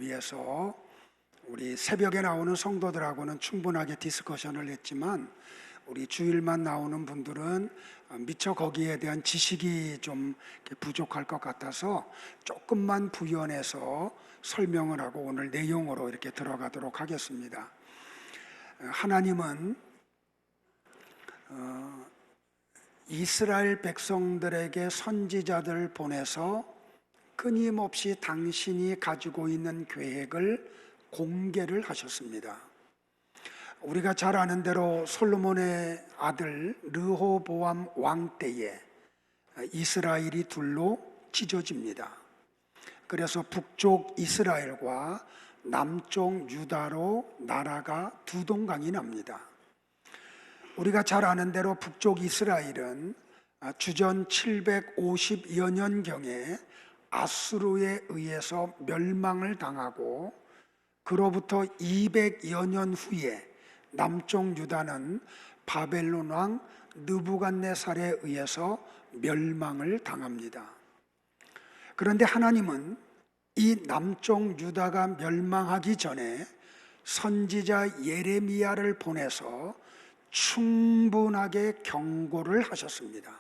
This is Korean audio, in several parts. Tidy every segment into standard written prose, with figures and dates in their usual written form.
위해서 우리 새벽에 나오는 성도들하고는 충분하게 디스커션을 했지만 우리 주일만 나오는 분들은 미처 거기에 대한 지식이 좀 부족할 것 같아서 조금만 부연해서 설명을 하고 오늘 내용으로 이렇게 들어가도록 하겠습니다. 하나님은 이스라엘 백성들에게 선지자들 보내서 끊임없이 당신이 가지고 있는 계획을 공개를 하셨습니다. 우리가 잘 아는 대로 솔로몬의 아들 르호보암 왕 때에 이스라엘이 둘로 찢어집니다. 그래서 북쪽 이스라엘과 남쪽 유다로 나라가 두 동강이 납니다. 우리가 잘 아는 대로 북쪽 이스라엘은 주전 750여 년경에 아수르에 의해서 멸망을 당하고 그로부터 200여 년 후에 남쪽 유다는 바벨론 왕 느부갓네살에 의해서 멸망을 당합니다. 그런데 하나님은 이 남쪽 유다가 멸망하기 전에 선지자 예레미야를 보내서 충분하게 경고를 하셨습니다.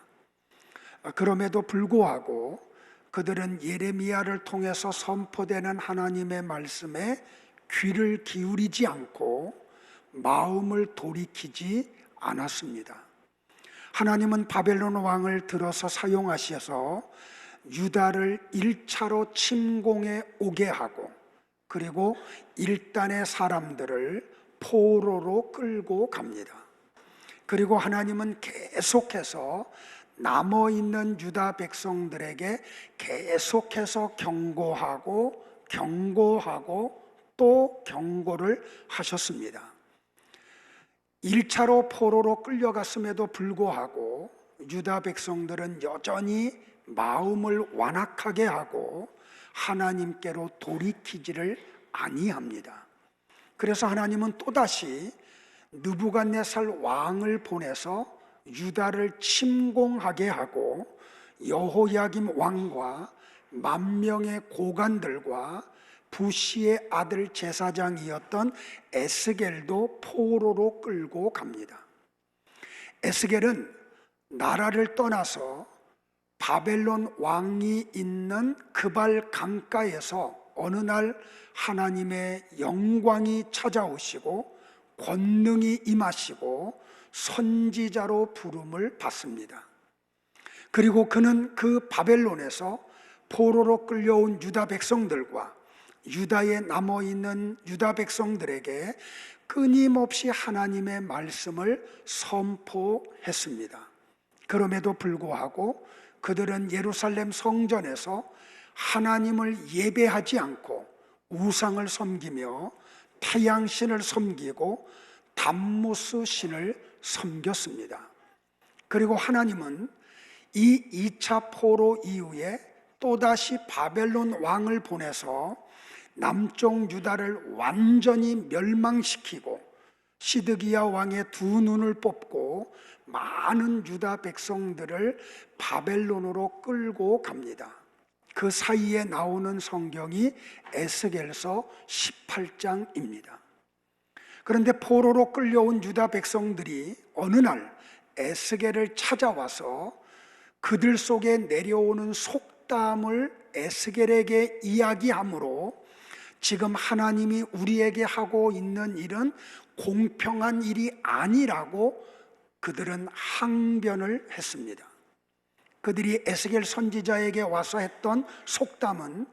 그럼에도 불구하고 그들은 예레미야를 통해서 선포되는 하나님의 말씀에 귀를 기울이지 않고 마음을 돌이키지 않았습니다. 하나님은 바벨론 왕을 들어서 사용하셔서 유다를 1차로 침공해 오게 하고 그리고 일단의 사람들을 포로로 끌고 갑니다. 그리고 하나님은 계속해서 남아있는 유다 백성들에게 계속해서 경고하고 또 경고를 하셨습니다. 1차로 포로로 끌려갔음에도 불구하고 유다 백성들은 여전히 마음을 완악하게 하고 하나님께로 돌이키지를 아니합니다. 그래서 하나님은 또다시 느부갓네살 왕을 보내서 유다를 침공하게 하고 여호야김 왕과 10,000명의 고관들과 부시의 아들 제사장이었던 에스겔도 포로로 끌고 갑니다. 에스겔은 나라를 떠나서 바벨론 왕이 있는 그발 강가에서 어느 날 하나님의 영광이 찾아오시고 권능이 임하시고 선지자로 부름을 받습니다. 그리고 그는 그 바벨론에서 포로로 끌려온 유다 백성들과 유다에 남아있는 유다 백성들에게 끊임없이 하나님의 말씀을 선포했습니다. 그럼에도 불구하고 그들은 예루살렘 성전에서 하나님을 예배하지 않고 우상을 섬기며 태양신을 섬기고 담무스 신을 섬겼습니다. 그리고 하나님은 이 2차 포로 이후에 또다시 바벨론 왕을 보내서 남쪽 유다를 완전히 멸망시키고 시드기야 왕의 두 눈을 뽑고 많은 유다 백성들을 바벨론으로 끌고 갑니다. 그 사이에 나오는 성경이 에스겔서 18장입니다. 그런데 포로로 끌려온 유다 백성들이 어느 날 에스겔을 찾아와서 그들 속에 내려오는 속담을 에스겔에게 이야기하므로 지금 하나님이 우리에게 하고 있는 일은 공평한 일이 아니라고 그들은 항변을 했습니다. 그들이 에스겔 선지자에게 와서 했던 속담은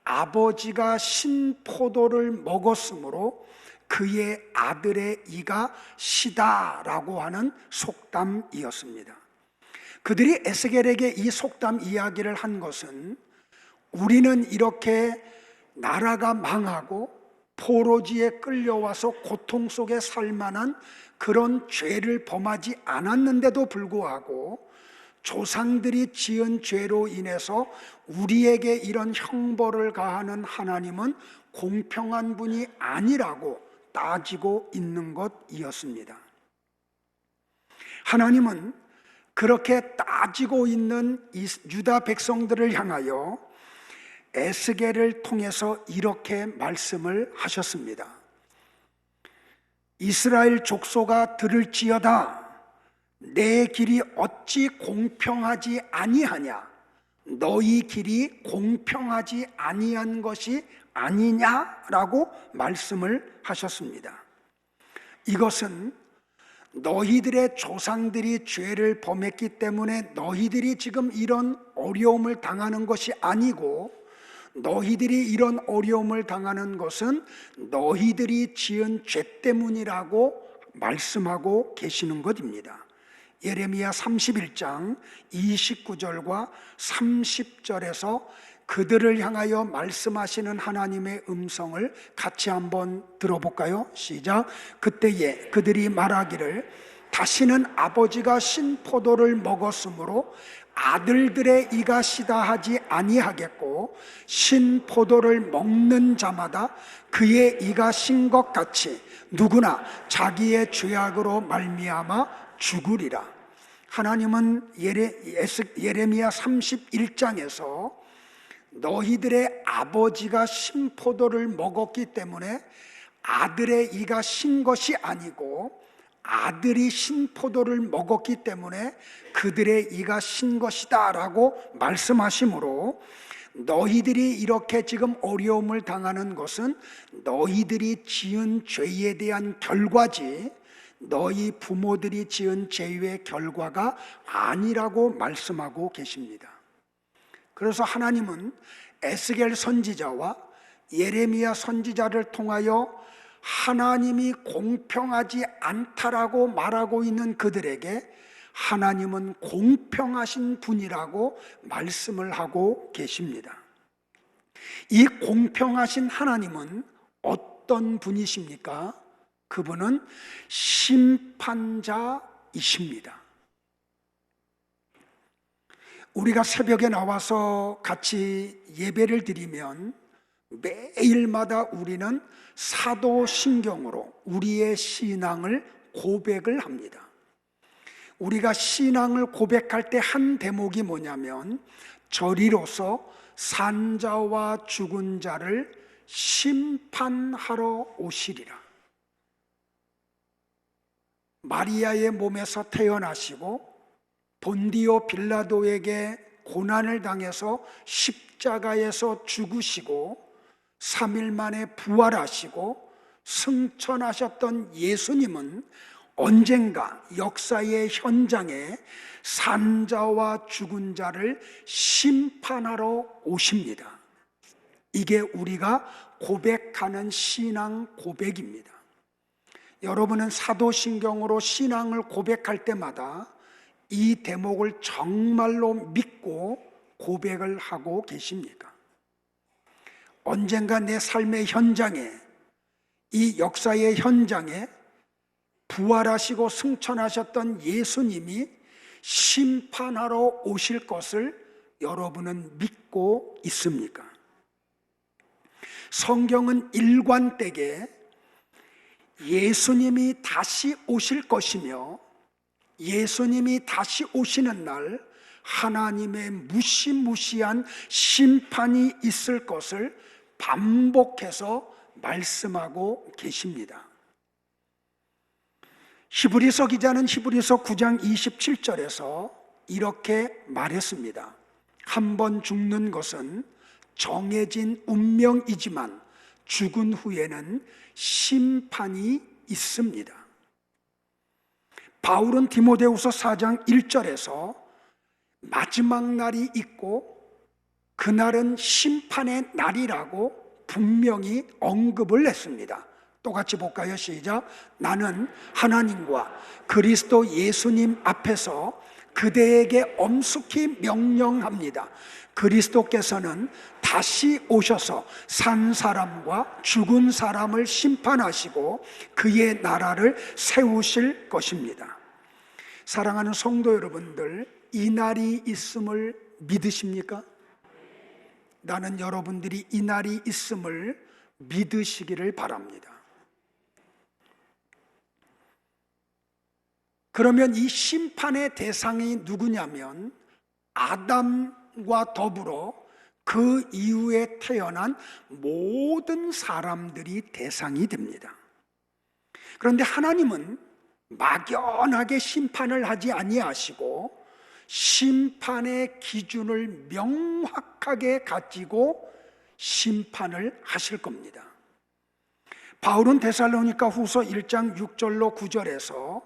아버지가 신포도를 먹었으므로 그의 아들의 이가 시다라고 하는 속담이었습니다. 그들이 에스겔에게 이 속담 이야기를 한 것은 우리는 이렇게 나라가 망하고 포로지에 끌려와서 고통 속에 살만한 그런 죄를 범하지 않았는데도 불구하고 조상들이 지은 죄로 인해서 우리에게 이런 형벌을 가하는 하나님은 공평한 분이 아니라고 따지고 있는 것이었습니다. 하나님은 그렇게 따지고 있는 이 유다 백성들을 향하여 에스겔을 통해서 이렇게 말씀을 하셨습니다. 이스라엘 족속아 들을지어다. 내 길이 어찌 공평하지 아니하냐? 너희 길이 공평하지 아니한 것이 아니냐라고 말씀을 하셨습니다. 이것은 너희들의 조상들이 죄를 범했기 때문에 너희들이 지금 이런 어려움을 당하는 것이 아니고, 너희들이 이런 어려움을 당하는 것은 너희들이 지은 죄 때문이라고 말씀하고 계시는 것입니다. 예레미야 31장 29절과 30절에서 그들을 향하여 말씀하시는 하나님의 음성을 같이 한번 들어볼까요? 시작. 그때에 그들이 말하기를 다시는 아버지가 신 포도를 먹었으므로 아들들의 이가 시다 하지 아니하겠고, 신 포도를 먹는 자마다 그의 이가 신 것 같이 누구나 자기의 죄악으로 말미암아 죽으리라. 하나님은 예레미야 31장에서 너희들의 아버지가 신포도를 먹었기 때문에 아들의 이가 신 것이 아니고, 아들이 신포도를 먹었기 때문에 그들의 이가 신 것이다 라고 말씀하시므로, 너희들이 이렇게 지금 어려움을 당하는 것은 너희들이 지은 죄에 대한 결과지 너희 부모들이 지은 죄의 결과가 아니라고 말씀하고 계십니다. 그래서 하나님은 에스겔 선지자와 예레미야 선지자를 통하여 하나님이 공평하지 않다라고 말하고 있는 그들에게 하나님은 공평하신 분이라고 말씀을 하고 계십니다. 이 공평하신 하나님은 어떤 분이십니까? 그분은 심판자이십니다. 우리가 새벽에 나와서 같이 예배를 드리면 매일마다 우리는 사도신경으로 우리의 신앙을 고백을 합니다. 우리가 신앙을 고백할 때 한 대목이 뭐냐면, 저리로서 산자와 죽은 자를 심판하러 오시리라. 마리아의 몸에서 태어나시고 본디오 빌라도에게 고난을 당해서 십자가에서 죽으시고 3일 만에 부활하시고 승천하셨던 예수님은 언젠가 역사의 현장에 산자와 죽은 자를 심판하러 오십니다. 이게 우리가 고백하는 신앙 고백입니다. 여러분은 사도신경으로 신앙을 고백할 때마다 이 대목을 정말로 믿고 고백을 하고 계십니까? 언젠가 내 삶의 현장에, 이 역사의 현장에 부활하시고 승천하셨던 예수님이 심판하러 오실 것을 여러분은 믿고 있습니까? 성경은 일관되게 예수님이 다시 오실 것이며, 예수님이 다시 오시는 날 하나님의 무시무시한 심판이 있을 것을 반복해서 말씀하고 계십니다. 히브리서 기자는 히브리서 9장 27절에서 이렇게 말했습니다. 한 번 죽는 것은 정해진 운명이지만 죽은 후에는 심판이 있습니다. 바울은 디모데후서 4장 1절에서 마지막 날이 있고 그날은 심판의 날이라고 분명히 언급을 했습니다. 똑같이 볼까요? 시작. 나는 하나님과 그리스도 예수님 앞에서 그대에게 엄숙히 명령합니다. 그리스도께서는 다시 오셔서 산 사람과 죽은 사람을 심판하시고 그의 나라를 세우실 것입니다. 사랑하는 성도 여러분들, 이 날이 있음을 믿으십니까? 나는 여러분들이 이 날이 있음을 믿으시기를 바랍니다. 그러면 이 심판의 대상이 누구냐면 아담과 더불어 그 이후에 태어난 모든 사람들이 대상이 됩니다. 그런데 하나님은 막연하게 심판을 하지 아니하시고 심판의 기준을 명확하게 가지고 심판을 하실 겁니다. 바울은 데살로니가 후서 1장 6절로 9절에서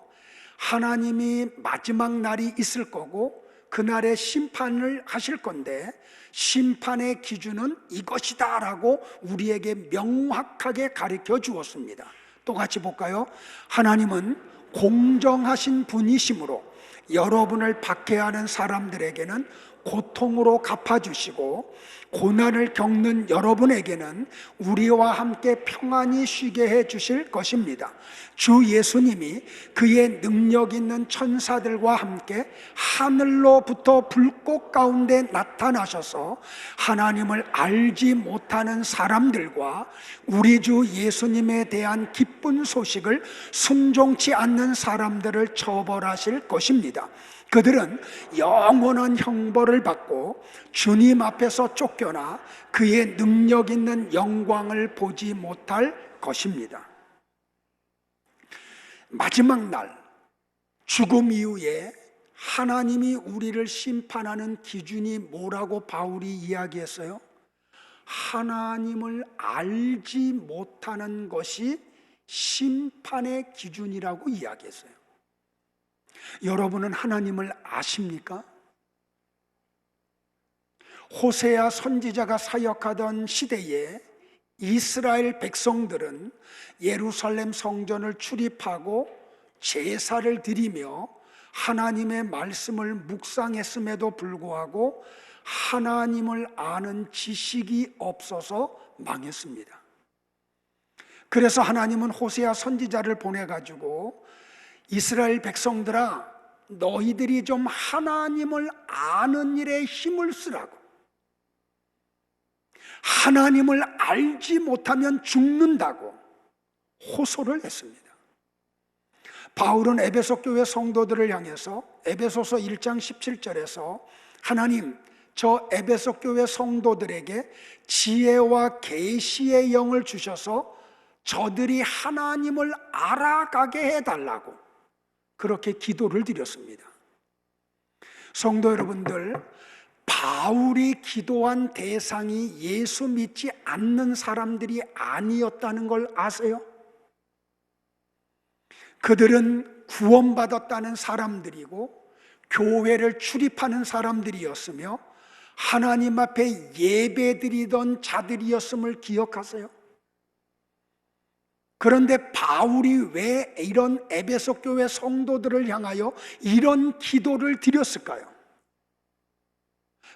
하나님이 마지막 날이 있을 거고 그날에 심판을 하실 건데 심판의 기준은 이것이다 라고 우리에게 명확하게 가르쳐 주었습니다. 또 같이 볼까요? 하나님은 공정하신 분이시므로 여러분을 박해하는 사람들에게는 고통으로 갚아주시고 고난을 겪는 여러분에게는 우리와 함께 평안히 쉬게 해 주실 것입니다. 주 예수님이 그의 능력 있는 천사들과 함께 하늘로부터 불꽃 가운데 나타나셔서 하나님을 알지 못하는 사람들과 우리 주 예수님에 대한 기쁜 소식을 순종치 않는 사람들을 처벌하실 것입니다. 그들은 영원한 형벌을 받고 주님 앞에서 쫓겨나 그의 능력 있는 영광을 보지 못할 것입니다. 마지막 날 죽음 이후에 하나님이 우리를 심판하는 기준이 뭐라고 바울이 이야기했어요? 하나님을 알지 못하는 것이 심판의 기준이라고 이야기했어요. 여러분은 하나님을 아십니까? 호세아 선지자가 사역하던 시대에 이스라엘 백성들은 예루살렘 성전을 출입하고 제사를 드리며 하나님의 말씀을 묵상했음에도 불구하고 하나님을 아는 지식이 없어서 망했습니다. 그래서 하나님은 호세아 선지자를 보내가지고 이스라엘 백성들아, 너희들이 좀 하나님을 아는 일에 힘을 쓰라고, 하나님을 알지 못하면 죽는다고 호소를 했습니다. 바울은 에베소 교회 성도들을 향해서 에베소서 1장 17절에서 하나님, 저 에베소 교회 성도들에게 지혜와 계시의 영을 주셔서 저들이 하나님을 알아가게 해달라고 그렇게 기도를 드렸습니다. 성도 여러분들, 바울이 기도한 대상이 예수 믿지 않는 사람들이 아니었다는 걸 아세요? 그들은 구원받았다는 사람들이고 교회를 출입하는 사람들이었으며 하나님 앞에 예배드리던 자들이었음을 기억하세요? 그런데 바울이 왜 이런 에베소 교회 성도들을 향하여 이런 기도를 드렸을까요?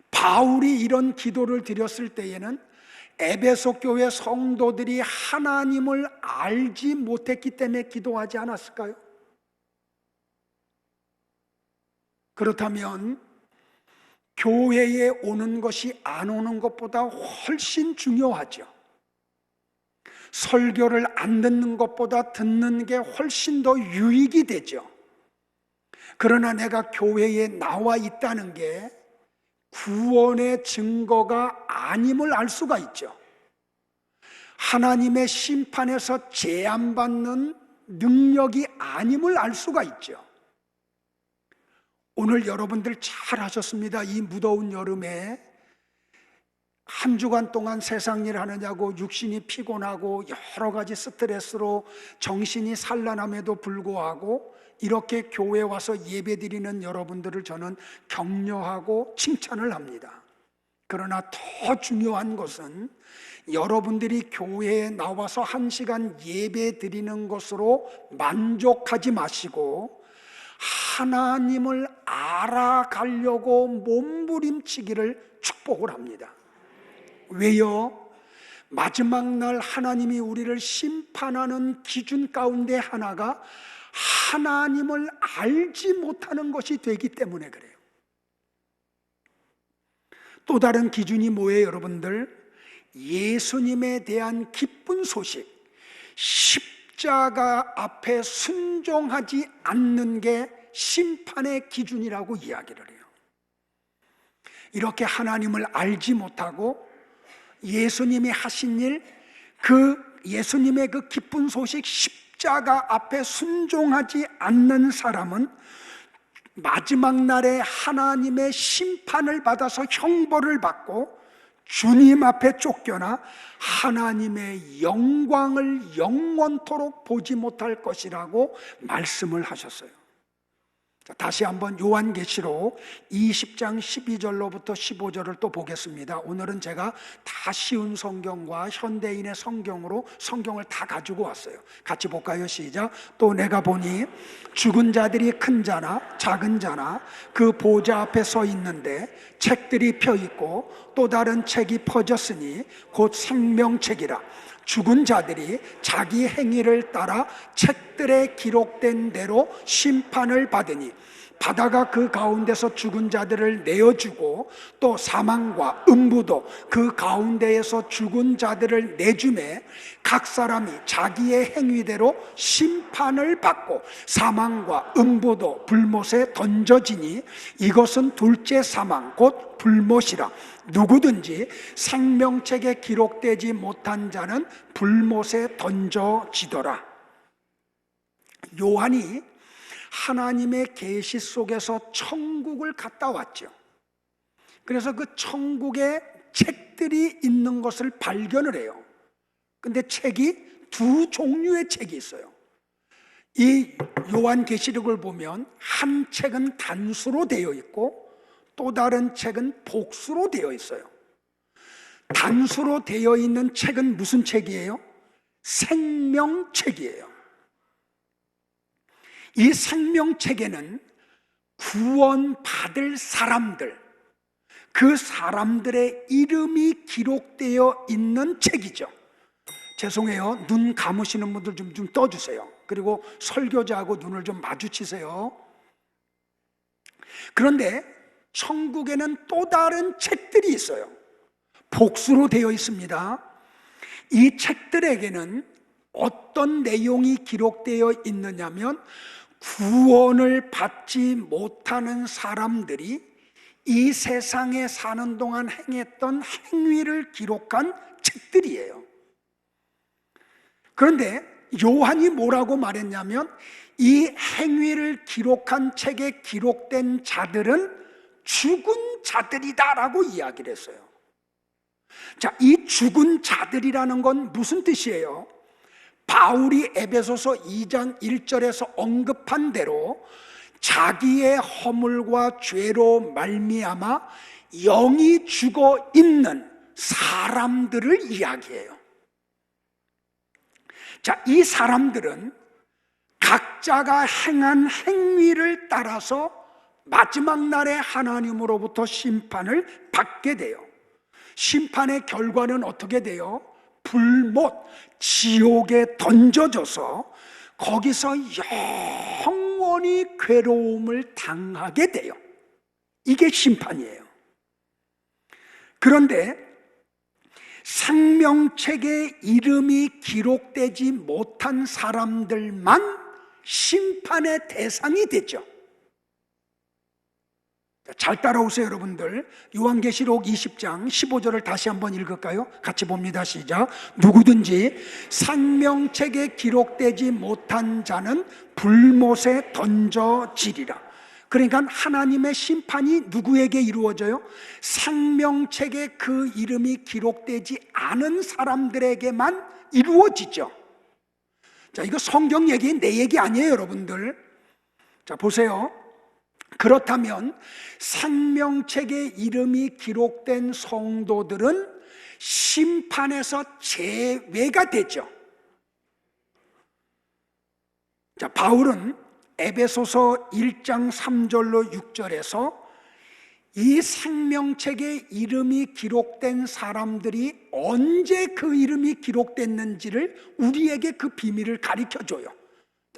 바울이 이런 기도를 드렸을 때에는 에베소 교회 성도들이 하나님을 알지 못했기 때문에 기도하지 않았을까요? 그렇다면 교회에 오는 것이 안 오는 것보다 훨씬 중요하죠. 설교를 안 듣는 것보다 듣는 게 훨씬 더 유익이 되죠. 그러나 내가 교회에 나와 있다는 게 구원의 증거가 아님을 알 수가 있죠. 하나님의 심판에서 제한받는 능력이 아님을 알 수가 있죠. 오늘 여러분들 잘 하셨습니다. 이 무더운 여름에 한 주간 동안 세상 일 하느냐고 육신이 피곤하고 여러 가지 스트레스로 정신이 산란함에도 불구하고 이렇게 교회에 와서 예배드리는 여러분들을 저는 격려하고 칭찬을 합니다. 그러나 더 중요한 것은 여러분들이 교회에 나와서 1시간 예배드리는 것으로 만족하지 마시고 하나님을 알아가려고 몸부림치기를 축복을 합니다. 왜요? 마지막 날 하나님이 우리를 심판하는 기준 가운데 하나가 하나님을 알지 못하는 것이 되기 때문에 그래요. 또 다른 기준이 뭐예요, 여러분들? 예수님에 대한 기쁜 소식, 십자가 앞에 순종하지 않는 게 심판의 기준이라고 이야기를 해요. 이렇게 하나님을 알지 못하고 예수님이 하신 일, 그 예수님의 그 기쁜 소식 십자가 앞에 순종하지 않는 사람은 마지막 날에 하나님의 심판을 받아서 형벌을 받고 주님 앞에 쫓겨나 하나님의 영광을 영원토록 보지 못할 것이라고 말씀을 하셨어요. 다시 한번 요한계시록 20장 12절로부터 15절을 또 보겠습니다. 오늘은 제가 다 쉬운 성경과 현대인의 성경으로 성경을 다 가지고 왔어요. 같이 볼까요? 시작. 또 내가 보니 죽은 자들이 큰 자나 작은 자나 그 보좌 앞에 서 있는데 책들이 펴 있고 또 다른 책이 퍼졌으니 곧 생명책이라. 죽은 자들이 자기 행위를 따라 책들에 기록된 대로 심판을 받으니 바다가 그 가운데서 죽은 자들을 내어주고 또 사망과 음부도 그 가운데에서 죽은 자들을 내주매 각 사람이 자기의 행위대로 심판을 받고 사망과 음부도 불못에 던져지니 이것은 둘째 사망 곧 불못이라. 누구든지 생명책에 기록되지 못한 자는 불못에 던져지더라. 요한이 하나님의 계시 속에서 천국을 갔다 왔죠. 그래서 그 천국에 책들이 있는 것을 발견을 해요. 근데 책이 두 종류의 책이 있어요. 이 요한계시록을 보면 한 책은 단수로 되어 있고 또 다른 책은 복수로 되어 있어요. 단수로 되어 있는 책은 무슨 책이에요? 생명책이에요. 이 생명책에는 구원받을 사람들, 그 사람들의 이름이 기록되어 있는 책이죠. 죄송해요. 눈 감으시는 분들 좀 떠주세요. 그리고 설교자하고 눈을 좀 마주치세요. 그런데 천국에는 또 다른 책들이 있어요. 복수로 되어 있습니다. 이 책들에게는 어떤 내용이 기록되어 있느냐면 구원을 받지 못하는 사람들이 이 세상에 사는 동안 행했던 행위를 기록한 책들이에요. 그런데 요한이 뭐라고 말했냐면 이 행위를 기록한 책에 기록된 자들은 죽은 자들이다라고 이야기를 했어요. 자, 이 죽은 자들이라는 건 무슨 뜻이에요? 바울이 에베소서 2장 1절에서 언급한 대로 자기의 허물과 죄로 말미암아 영이 죽어 있는 사람들을 이야기해요. 자, 이 사람들은 각자가 행한 행위를 따라서 마지막 날에 하나님으로부터 심판을 받게 돼요. 심판의 결과는 어떻게 돼요? 불못, 지옥에 던져져서 거기서 영원히 괴로움을 당하게 돼요. 이게 심판이에요. 그런데 생명책에 이름이 기록되지 못한 사람들만 심판의 대상이 되죠. 잘 따라오세요, 여러분들. 요한계시록 20장 15절을 다시 한번 읽을까요? 같이 봅니다. 시작. 누구든지 생명책에 기록되지 못한 자는 불못에 던져지리라. 그러니까 하나님의 심판이 누구에게 이루어져요? 생명책에 그 이름이 기록되지 않은 사람들에게만 이루어지죠. 자, 이거 성경 얘기, 내 얘기 아니에요, 여러분들. 자, 보세요. 그렇다면 생명책에 이름이 기록된 성도들은 심판에서 제외가 되죠. 자, 바울은 에베소서 1장 3절로 6절에서 이 생명책에 이름이 기록된 사람들이 언제 그 이름이 기록됐는지를 우리에게 그 비밀을 가르쳐줘요.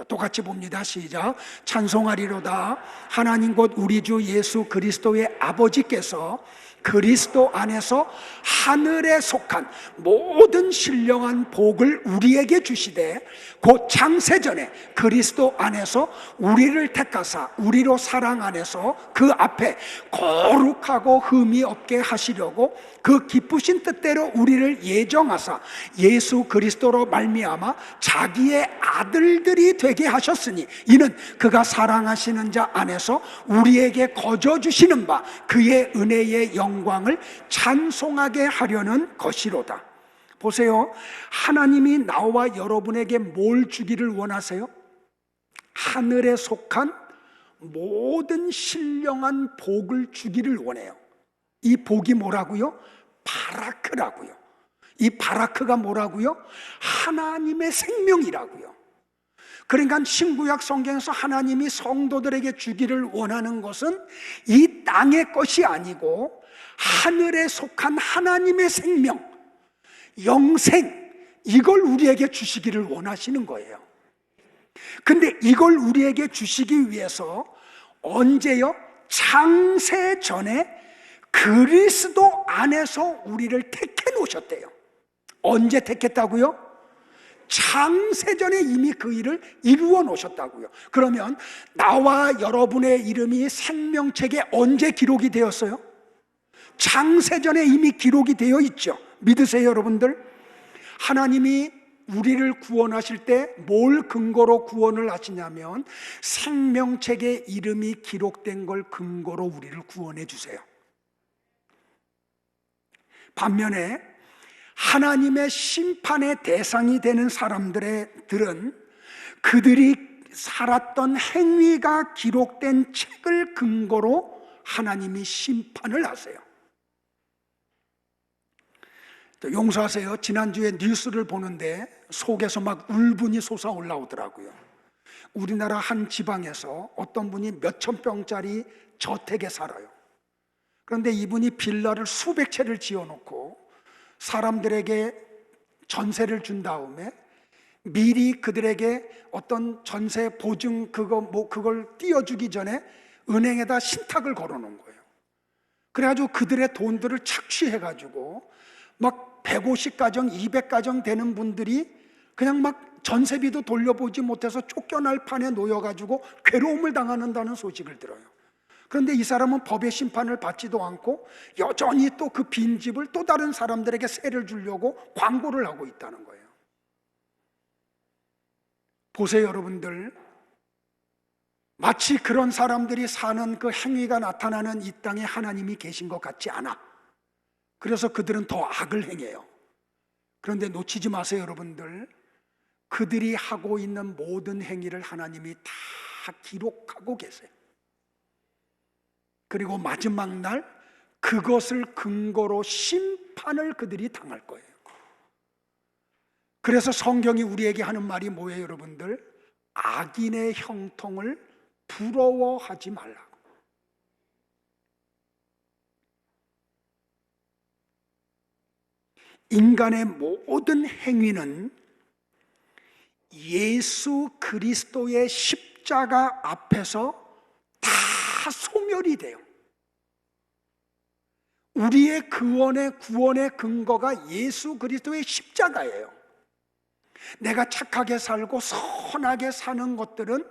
똑같이 봅니다. 시작. 찬송하리로다. 하나님 곧 우리 주 예수 그리스도의 아버지께서 그리스도 안에서 하늘에 속한 모든 신령한 복을 우리에게 주시되 곧 창세전에 그리스도 안에서 우리를 택하사 우리로 사랑 안에서 그 앞에 거룩하고 흠이 없게 하시려고 그 기쁘신 뜻대로 우리를 예정하사 예수 그리스도로 말미암아 자기의 아들들이 되게 하셨으니 이는 그가 사랑하시는 자 안에서 우리에게 거저 주시는 바 그의 은혜의 영광을 찬송하게 하려는 것이로다. 보세요. 하나님이 나와 여러분에게 뭘 주기를 원하세요? 하늘에 속한 모든 신령한 복을 주기를 원해요. 이 복이 뭐라고요? 바라크라고요. 이 바라크가 뭐라고요? 하나님의 생명이라고요. 그러니까 신구약 성경에서 하나님이 성도들에게 주기를 원하는 것은 이 땅의 것이 아니고 하늘에 속한 하나님의 생명, 영생, 이걸 우리에게 주시기를 원하시는 거예요. 근데 이걸 우리에게 주시기 위해서 언제요? 창세 전에 그리스도 안에서 우리를 택해 놓으셨대요. 언제 택했다고요? 창세전에 이미 그 일을 이루어 놓으셨다고요. 그러면 나와 여러분의 이름이 생명책에 언제 기록이 되었어요? 창세전에 이미 기록이 되어 있죠. 믿으세요, 여러분들? 하나님이 우리를 구원하실 때 뭘 근거로 구원을 하시냐면 생명책에 이름이 기록된 걸 근거로 우리를 구원해 주세요. 반면에 하나님의 심판의 대상이 되는 사람들은 그들이 살았던 행위가 기록된 책을 근거로 하나님이 심판을 하세요. 용서하세요. 지난주에 뉴스를 보는데 속에서 막 울분이 솟아올라오더라고요. 우리나라 한 지방에서 어떤 분이 몇천 평짜리 저택에 살아요. 그런데 이분이 빌라를 수백 채를 지어놓고 사람들에게 전세를 준 다음에 미리 그들에게 어떤 전세 보증 그걸 띄워주기 전에 은행에다 신탁을 걸어놓은 거예요. 그래가지고 그들의 돈들을 착취해가지고 막 150가정, 200가정 되는 분들이 그냥 막 전세비도 돌려보지 못해서 쫓겨날 판에 놓여가지고 괴로움을 당하는다는 소식을 들어요. 그런데 이 사람은 법의 심판을 받지도 않고 여전히 또 그 빈집을 또 다른 사람들에게 세를 주려고 광고를 하고 있다는 거예요. 보세요, 여러분들. 마치 그런 사람들이 사는 그 행위가 나타나는 이 땅에 하나님이 계신 것 같지 않아. 그래서 그들은 더 악을 행해요. 그런데 놓치지 마세요, 여러분들. 그들이 하고 있는 모든 행위를 하나님이 다 기록하고 계세요. 그리고 마지막 날 그것을 근거로 심판을 그들이 당할 거예요. 그래서 성경이 우리에게 하는 말이 뭐예요, 여러분들? 악인의 형통을 부러워하지 말라고. 인간의 모든 행위는 예수 그리스도의 십자가 앞에서 다 소멸이 돼요. 우리의 구원의 근거가 예수 그리스도의 십자가예요. 내가 착하게 살고 선하게 사는 것들은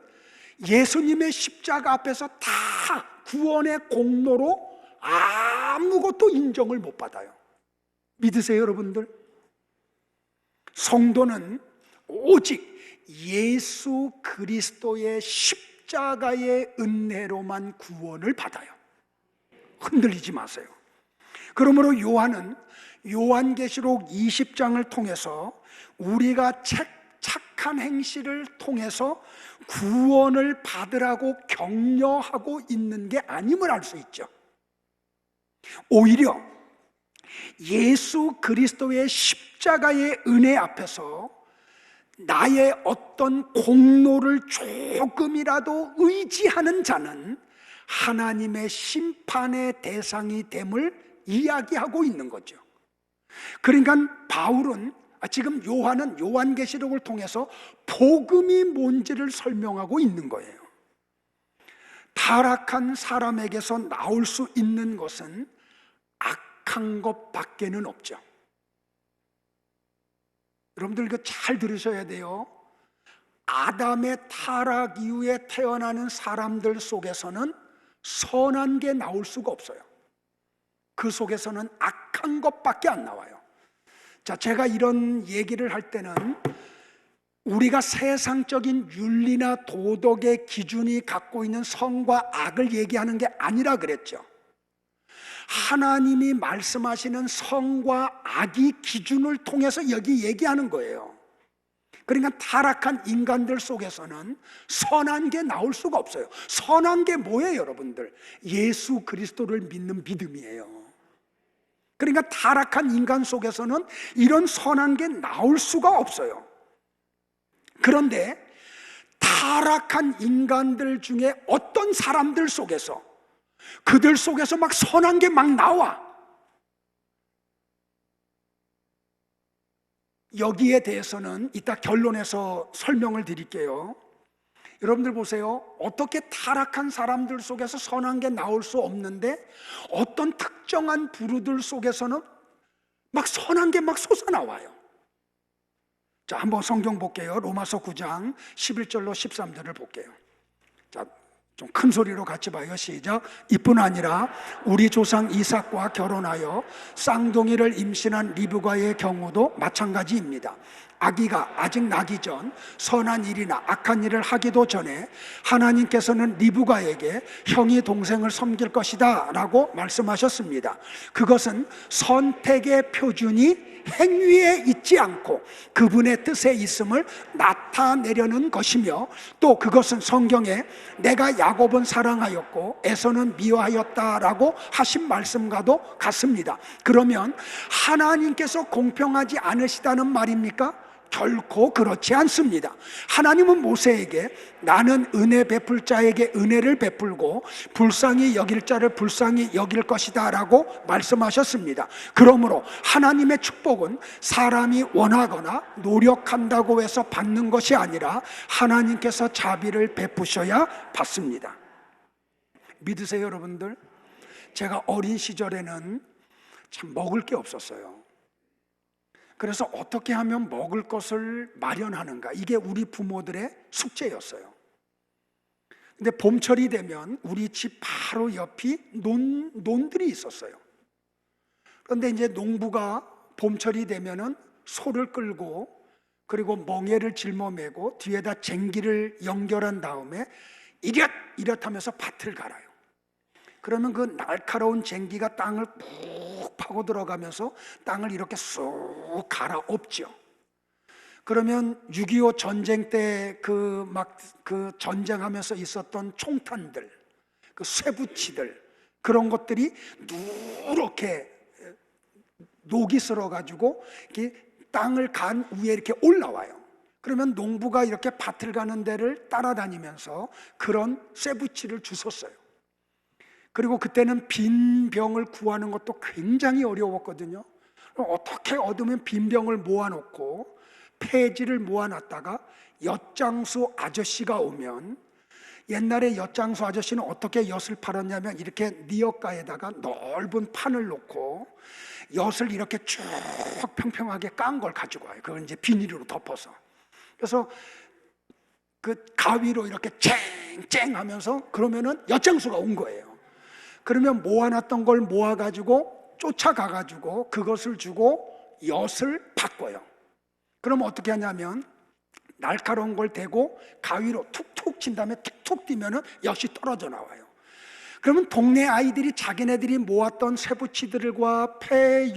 예수님의 십자가 앞에서 다 구원의 공로로 아무것도 인정을 못 받아요. 믿으세요, 여러분들? 성도는 오직 예수 그리스도의 십자가의 은혜로만 구원을 받아요. 흔들리지 마세요. 그러므로 요한은 요한계시록 20장을 통해서 우리가 착한 행실을 통해서 구원을 받으라고 격려하고 있는 게 아님을 알 수 있죠. 오히려 예수 그리스도의 십자가의 은혜 앞에서 나의 어떤 공로를 조금이라도 의지하는 자는 하나님의 심판의 대상이 됨을 이야기하고 있는 거죠. 그러니까 지금 요한은 요한계시록을 통해서 복음이 뭔지를 설명하고 있는 거예요. 타락한 사람에게서 나올 수 있는 것은 악한 것밖에는 없죠. 여러분들 이거 잘 들으셔야 돼요. 아담의 타락 이후에 태어나는 사람들 속에서는 선한 게 나올 수가 없어요. 그 속에서는 악한 것밖에 안 나와요. 자, 제가 이런 얘기를 할 때는 우리가 세상적인 윤리나 도덕의 기준이 갖고 있는 선과 악을 얘기하는 게 아니라 그랬죠. 하나님이 말씀하시는 선과 악이 기준을 통해서 여기 얘기하는 거예요. 그러니까 타락한 인간들 속에서는 선한 게 나올 수가 없어요. 선한 게 뭐예요, 여러분들? 예수 그리스도를 믿는 믿음이에요. 그러니까 타락한 인간 속에서는 이런 선한 게 나올 수가 없어요. 그런데 타락한 인간들 중에 어떤 사람들 속에서, 그들 속에서 막 선한 게 막 나와. 여기에 대해서는 이따 결론에서 설명을 드릴게요. 여러분들 보세요. 어떻게 타락한 사람들 속에서 선한 게 나올 수 없는데 어떤 특정한 부류들 속에서는 막 선한 게 막 솟아나와요. 자, 한번 성경 볼게요. 로마서 9장 11절로 13절을 볼게요. 자, 좀 큰 소리로 같이 봐요. 시작. 이뿐 아니라 우리 조상 이삭과 결혼하여 쌍둥이를 임신한 리브가의 경우도 마찬가지입니다. 아기가 아직 나기 전 선한 일이나 악한 일을 하기도 전에 하나님께서는 리브가에게 형이 동생을 섬길 것이다 라고 말씀하셨습니다. 그것은 선택의 표준이 행위에 있지 않고 그분의 뜻에 있음을 나타내려는 것이며, 또 그것은 성경에 내가 야곱은 사랑하였고 에서는 미워하였다라고 하신 말씀과도 같습니다. 그러면 하나님께서 공평하지 않으시다는 말입니까? 결코 그렇지 않습니다. 하나님은 모세에게 나는 은혜 베풀 자에게 은혜를 베풀고 불쌍히 여길 자를 불쌍히 여길 것이다 라고 말씀하셨습니다. 그러므로 하나님의 축복은 사람이 원하거나 노력한다고 해서 받는 것이 아니라 하나님께서 자비를 베푸셔야 받습니다. 믿으세요, 여러분들? 제가 어린 시절에는 참 먹을 게 없었어요. 그래서 어떻게 하면 먹을 것을 마련하는가, 이게 우리 부모들의 숙제였어요. 근데 봄철이 되면 우리 집 바로 옆이 논들이 있었어요. 그런데 이제 농부가 봄철이 되면은 소를 끌고 그리고 멍에를 짊어매고 뒤에다 쟁기를 연결한 다음에 이렇 하면서 밭을 갈아요. 그러면 그 날카로운 쟁기가 땅을 푹 파고 들어가면서 땅을 이렇게 쑥 갈아엎죠. 그러면 6.25 전쟁 때 그 전쟁하면서 있었던 총탄들, 그 쇠붙이들, 그런 것들이 누렇게 녹이 슬어가지고 이렇게 땅을 간 위에 이렇게 올라와요. 그러면 농부가 이렇게 밭을 가는 데를 따라다니면서 그런 쇠붙이를 주웠어요. 그리고 그때는 빈 병을 구하는 것도 굉장히 어려웠거든요. 어떻게 얻으면 빈 병을 모아놓고 폐지를 모아놨다가 엿장수 아저씨가 오면, 옛날에 엿장수 아저씨는 어떻게 엿을 팔았냐면 이렇게 니엇가에다가 넓은 판을 놓고 엿을 이렇게 쭉 평평하게 깐 걸 가지고 와요. 그걸 이제 비닐로 덮어서. 그래서 그 가위로 이렇게 쨍쨍 하면서 그러면은 엿장수가 온 거예요. 그러면 모아놨던 걸 모아가지고 쫓아가가지고 그것을 주고 엿을 바꿔요. 그럼 어떻게 하냐면 날카로운 걸 대고 가위로 툭툭 친 다음에 툭툭 뛰면은 엿이 떨어져 나와요. 그러면 동네 아이들이 자기네들이 모았던 쇠붙이들과 폐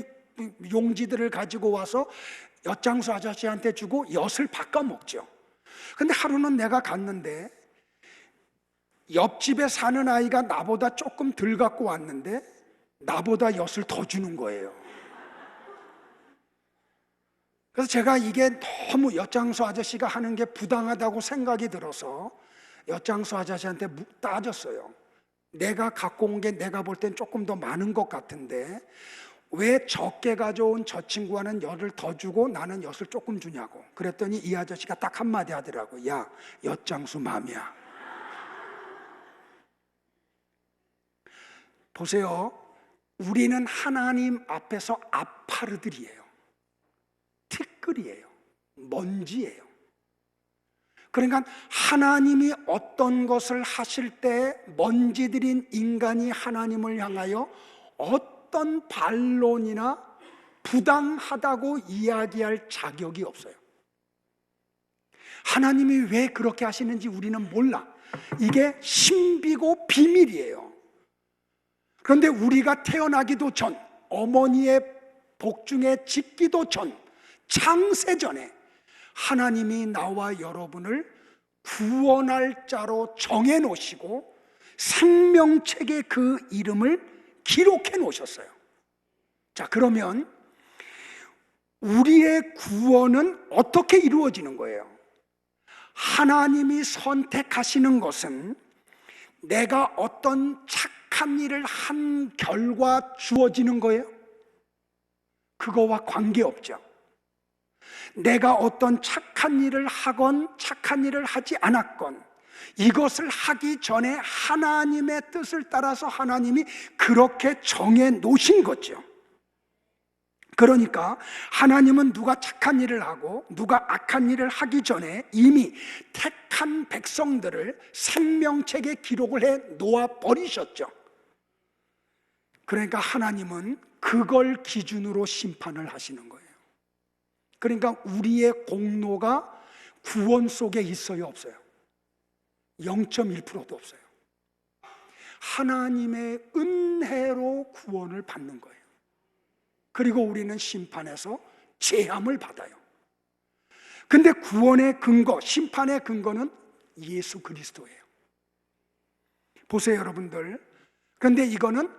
용지들을 가지고 와서 엿장수 아저씨한테 주고 엿을 바꿔 먹죠. 근데 하루는 내가 갔는데 옆집에 사는 아이가 나보다 조금 덜 갖고 왔는데 나보다 엿을 더 주는 거예요. 그래서 제가 이게 너무 엿장수 아저씨가 하는 게 부당하다고 생각이 들어서 엿장수 아저씨한테 따졌어요. 내가 갖고 온 게 내가 볼 땐 조금 더 많은 것 같은데 왜 적게 가져온 저 친구와는 엿을 더 주고 나는 엿을 조금 주냐고. 그랬더니 이 아저씨가 딱 한마디 하더라고. 야, 엿장수 맘이야. 보세요. 우리는 하나님 앞에서 아파르들이에요. 티끌이에요. 먼지예요. 그러니까 하나님이 어떤 것을 하실 때 먼지들인 인간이 하나님을 향하여 어떤 반론이나 부당하다고 이야기할 자격이 없어요. 하나님이 왜 그렇게 하시는지 우리는 몰라. 이게 신비고 비밀이에요. 그런데 우리가 태어나기도 전, 어머니의 복중에 짓기도 전, 창세전에 하나님이 나와 여러분을 구원할 자로 정해 놓으시고 생명책에 그 이름을 기록해 놓으셨어요. 자, 그러면 우리의 구원은 어떻게 이루어지는 거예요? 하나님이 선택하시는 것은 내가 어떤 착한 일을 한 결과 주어지는 거예요? 그거와 관계없죠. 내가 어떤 착한 일을 하건 착한 일을 하지 않았건 이것을 하기 전에 하나님의 뜻을 따라서 하나님이 그렇게 정해 놓으신 거죠. 그러니까 하나님은 누가 착한 일을 하고 누가 악한 일을 하기 전에 이미 택한 백성들을 생명책에 기록을 해 놓아 버리셨죠. 그러니까 하나님은 그걸 기준으로 심판을 하시는 거예요. 그러니까 우리의 공로가 구원 속에 있어요, 없어요? 0.1%도 없어요. 하나님의 은혜로 구원을 받는 거예요. 그리고 우리는 심판에서 제함을 받아요. 근데 구원의 근거, 심판의 근거는 예수 그리스도예요. 보세요, 여러분들. 그런데 이거는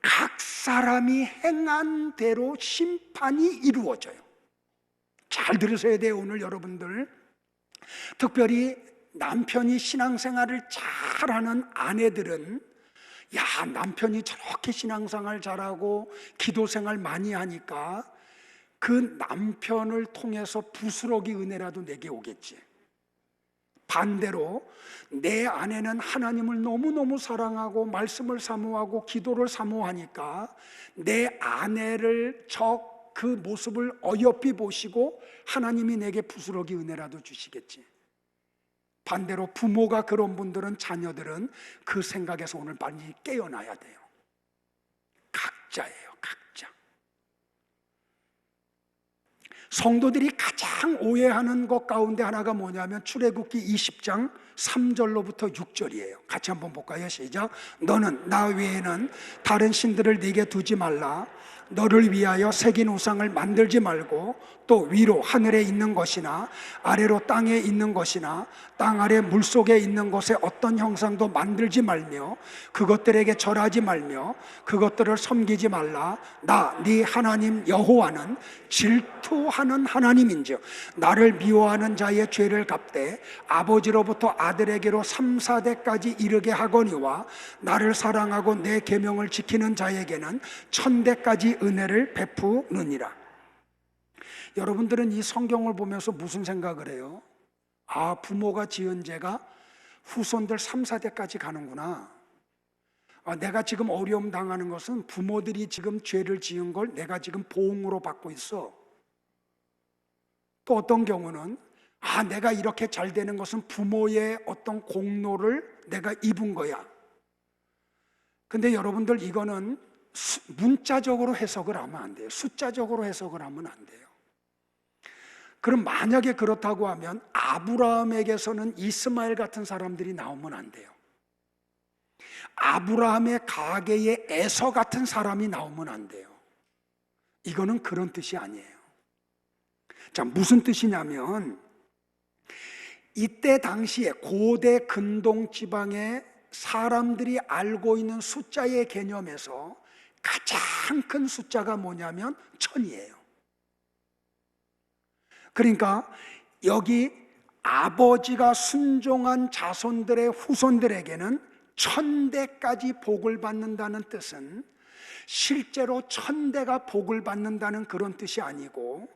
각 사람이 행한 대로 심판이 이루어져요. 잘 들으셔야 돼요, 오늘 여러분들. 특별히 남편이 신앙생활을 잘하는 아내들은 야, 남편이 저렇게 신앙생활 잘하고 기도생활 많이 하니까 그 남편을 통해서 부스러기 은혜라도 내게 오겠지. 반대로 내 아내는 하나님을 너무너무 사랑하고 말씀을 사모하고 기도를 사모하니까 내 아내를 그 모습을 어여삐 보시고 하나님이 내게 부스러기 은혜라도 주시겠지. 반대로 부모가 그런 분들은 자녀들은 그 생각에서 오늘 빨리 깨어나야 돼요. 각자예요, 각자. 성도들이 가장 오해하는 것 가운데 하나가 뭐냐면 출애굽기 20장 3절로부터 6절이에요. 같이 한번 볼까요? 시작. 너는 나 외에는 다른 신들을 네게 두지 말라. 너를 위하여 새긴 우상을 만들지 말고 또 위로 하늘에 있는 것이나 아래로 땅에 있는 것이나 땅 아래 물속에 있는 것에 어떤 형상도 만들지 말며 그것들에게 절하지 말며 그것들을 섬기지 말라. 나 네 하나님 여호와는 질투하는 하나님인즉 나를 미워하는 자의 죄를 갚되 아버지로부터 아들에게로 3, 4대까지 이르게 하거니와 나를 사랑하고 내 계명을 지키는 자에게는 1000대까지 은혜를 베푸느니라. 여러분들은 이 성경을 보면서 무슨 생각을 해요? 아, 부모가 지은 죄가 후손들 3, 4대까지 가는구나. 아, 내가 지금 어려움 당하는 것은 부모들이 지금 죄를 지은 걸 내가 지금 보응으로 받고 있어. 또 어떤 경우는 아, 내가 이렇게 잘 되는 것은 부모의 어떤 공로를 내가 입은 거야. 근데 여러분들 이거는 문자적으로 해석을 하면 안 돼요. 숫자적으로 해석을 하면 안 돼요. 그럼 만약에 그렇다고 하면 아브라함에게서는 이스마엘 같은 사람들이 나오면 안 돼요. 아브라함의 가계에 에서 같은 사람이 나오면 안 돼요. 이거는 그런 뜻이 아니에요. 자, 무슨 뜻이냐면 이때 당시에 고대 근동 지방의 사람들이 알고 있는 숫자의 개념에서 가장 큰 숫자가 뭐냐면 1000이에요. 그러니까 여기 아버지가 순종한 자손들의 후손들에게는 1000대까지 복을 받는다는 뜻은 실제로 1000대가 복을 받는다는 그런 뜻이 아니고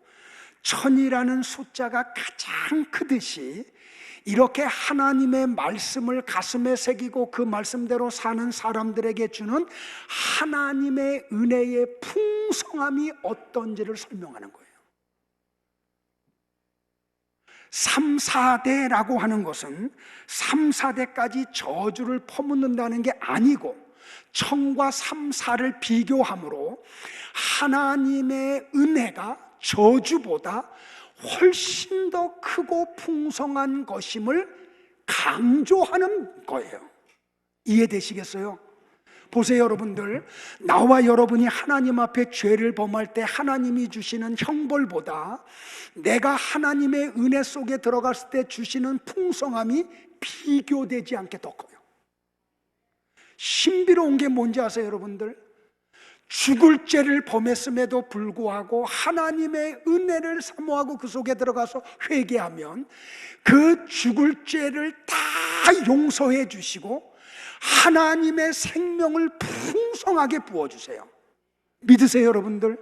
1000이라는 숫자가 가장 크듯이 이렇게 하나님의 말씀을 가슴에 새기고 그 말씀대로 사는 사람들에게 주는 하나님의 은혜의 풍성함이 어떤지를 설명하는 거예요. 3, 4대라고 하는 것은 3, 4대까지 저주를 퍼붓는다는 게 아니고 청과 3, 4를 비교함으로 하나님의 은혜가 저주보다 훨씬 더 크고 풍성한 것임을 강조하는 거예요. 이해되시겠어요? 보세요, 여러분들. 나와 여러분이 하나님 앞에 죄를 범할 때 하나님이 주시는 형벌보다 내가 하나님의 은혜 속에 들어갔을 때 주시는 풍성함이 비교되지 않게 더 커요. 신비로운 게 뭔지 아세요, 여러분들? 죽을 죄를 범했음에도 불구하고 하나님의 은혜를 사모하고 그 속에 들어가서 회개하면 그 죽을 죄를 다 용서해 주시고 하나님의 생명을 풍성하게 부어주세요. 믿으세요, 여러분들?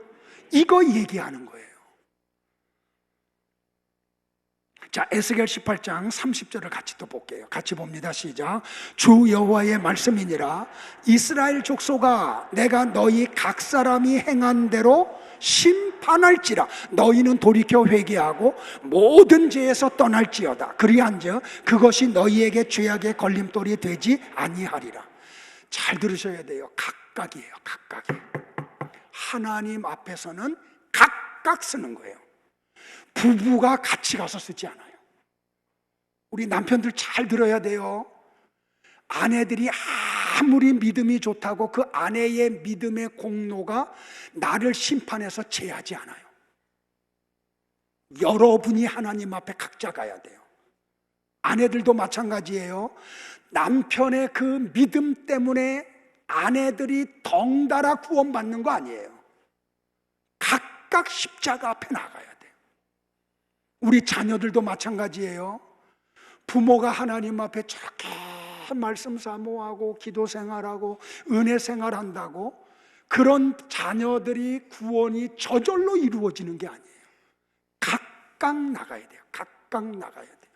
이거 얘기하는 거예요. 자, 에스겔 18장 30절을 같이 또 볼게요. 같이 봅니다. 시작. 주 여호와의 말씀이니라. 이스라엘 족속아, 내가 너희 각 사람이 행한 대로 심판할지라. 너희는 돌이켜 회개하고 모든 죄에서 떠날지어다. 그리한즉 그것이 너희에게 죄악의 걸림돌이 되지 아니하리라. 잘 들으셔야 돼요. 각각이에요. 각각이. 하나님 앞에서는 각각 쓰는 거예요. 부부가 같이 가서 쓰지 않아요. 우리 남편들 잘 들어야 돼요. 아내들이 아무리 믿음이 좋다고 그 아내의 믿음의 공로가 나를 심판해서 제하지 않아요. 여러분이 하나님 앞에 각자 가야 돼요. 아내들도 마찬가지예요. 남편의 그 믿음 때문에 아내들이 덩달아 구원받는 거 아니에요. 각각 십자가 앞에 나가야 돼요. 우리 자녀들도 마찬가지예요. 부모가 하나님 앞에 저렇게 말씀 사모하고 기도 생활하고 은혜 생활한다고 그런 자녀들이 구원이 저절로 이루어지는 게 아니에요. 각각 나가야 돼요. 각각 나가야 돼요.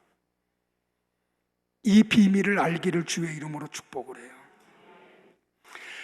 이 비밀을 알기를 주의 이름으로 축복을 해요.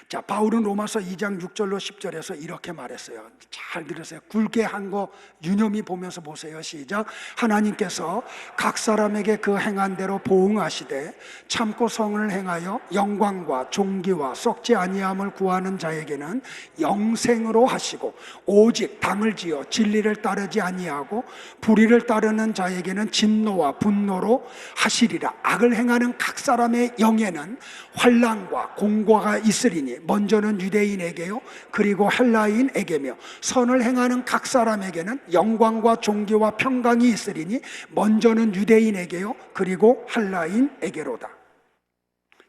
자, 바울은 로마서 2장 6절로 10절에서 이렇게 말했어요. 잘 들으세요. 굵게 한 거 유념히 보면서 보세요. 시작. 하나님께서 각 사람에게 그 행한 대로 보응하시되 참고 성을 행하여 영광과 존귀와 썩지 아니함을 구하는 자에게는 영생으로 하시고 오직 당을 지어 진리를 따르지 아니하고 불의를 따르는 자에게는 진노와 분노로 하시리라. 악을 행하는 각 사람의 영에는 환난과 공고가 있으리니 먼저는 유대인에게요 그리고 헬라인에게며 선을 행하는 각 사람에게는 영광과 존귀와 평강이 있으리니 먼저는 유대인에게요 그리고 헬라인에게로다.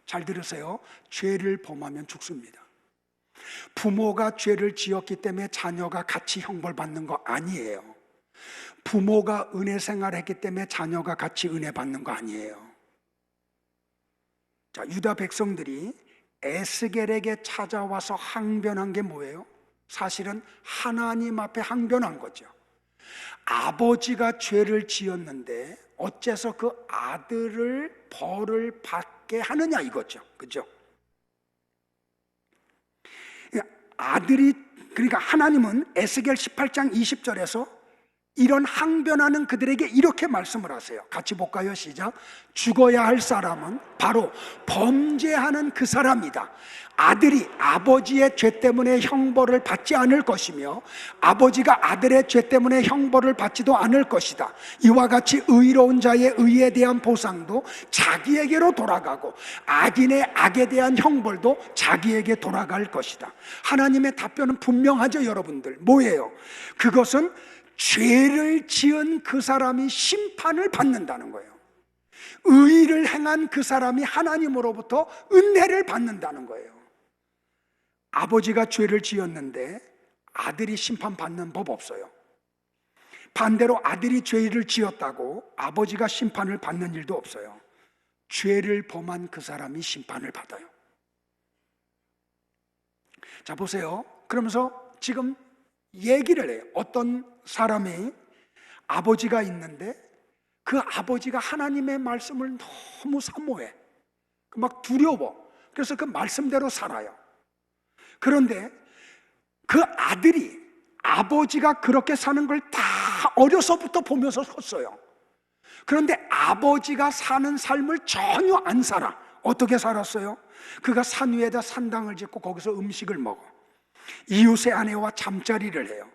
잘 들으세요. 죄를 범하면 죽습니다. 부모가 죄를 지었기 때문에 자녀가 같이 형벌받는 거 아니에요. 부모가 은혜 생활했기 때문에 자녀가 같이 은혜 받는 거 아니에요. 자, 유다 백성들이 에스겔에게 찾아와서 항변한 게 뭐예요? 사실은 하나님 앞에 항변한 거죠. 아버지가 죄를 지었는데 어째서 그 아들을 벌을 받게 하느냐 이거죠. 그죠? 아들이, 그러니까 하나님은 에스겔 18장 20절에서 이런 항변하는 그들에게 이렇게 말씀을 하세요. 같이 볼까요? 시작. 죽어야 할 사람은 바로 범죄하는 그 사람이다. 아들이 아버지의 죄 때문에 형벌을 받지 않을 것이며 아버지가 아들의 죄 때문에 형벌을 받지도 않을 것이다. 이와 같이 의로운 자의 의에 대한 보상도 자기에게로 돌아가고 악인의 악에 대한 형벌도 자기에게 돌아갈 것이다. 하나님의 답변은 분명하죠, 여러분들. 뭐예요? 그것은 죄를 지은 그 사람이 심판을 받는다는 거예요. 의를 행한 그 사람이 하나님으로부터 은혜를 받는다는 거예요. 아버지가 죄를 지었는데 아들이 심판받는 법 없어요. 반대로 아들이 죄를 지었다고 아버지가 심판을 받는 일도 없어요. 죄를 범한 그 사람이 심판을 받아요. 자, 보세요. 그러면서 지금 얘기를 해요. 어떤 사람이 아버지가 있는데 그 아버지가 하나님의 말씀을 너무 사모해. 막 두려워. 그래서 그 말씀대로 살아요. 그런데 그 아들이 아버지가 그렇게 사는 걸 다 어려서부터 보면서 컸어요. 그런데 아버지가 사는 삶을 전혀 안 살아. 어떻게 살았어요? 그가 산 위에다 산당을 짓고 거기서 음식을 먹어. 이웃의 아내와 잠자리를 해요.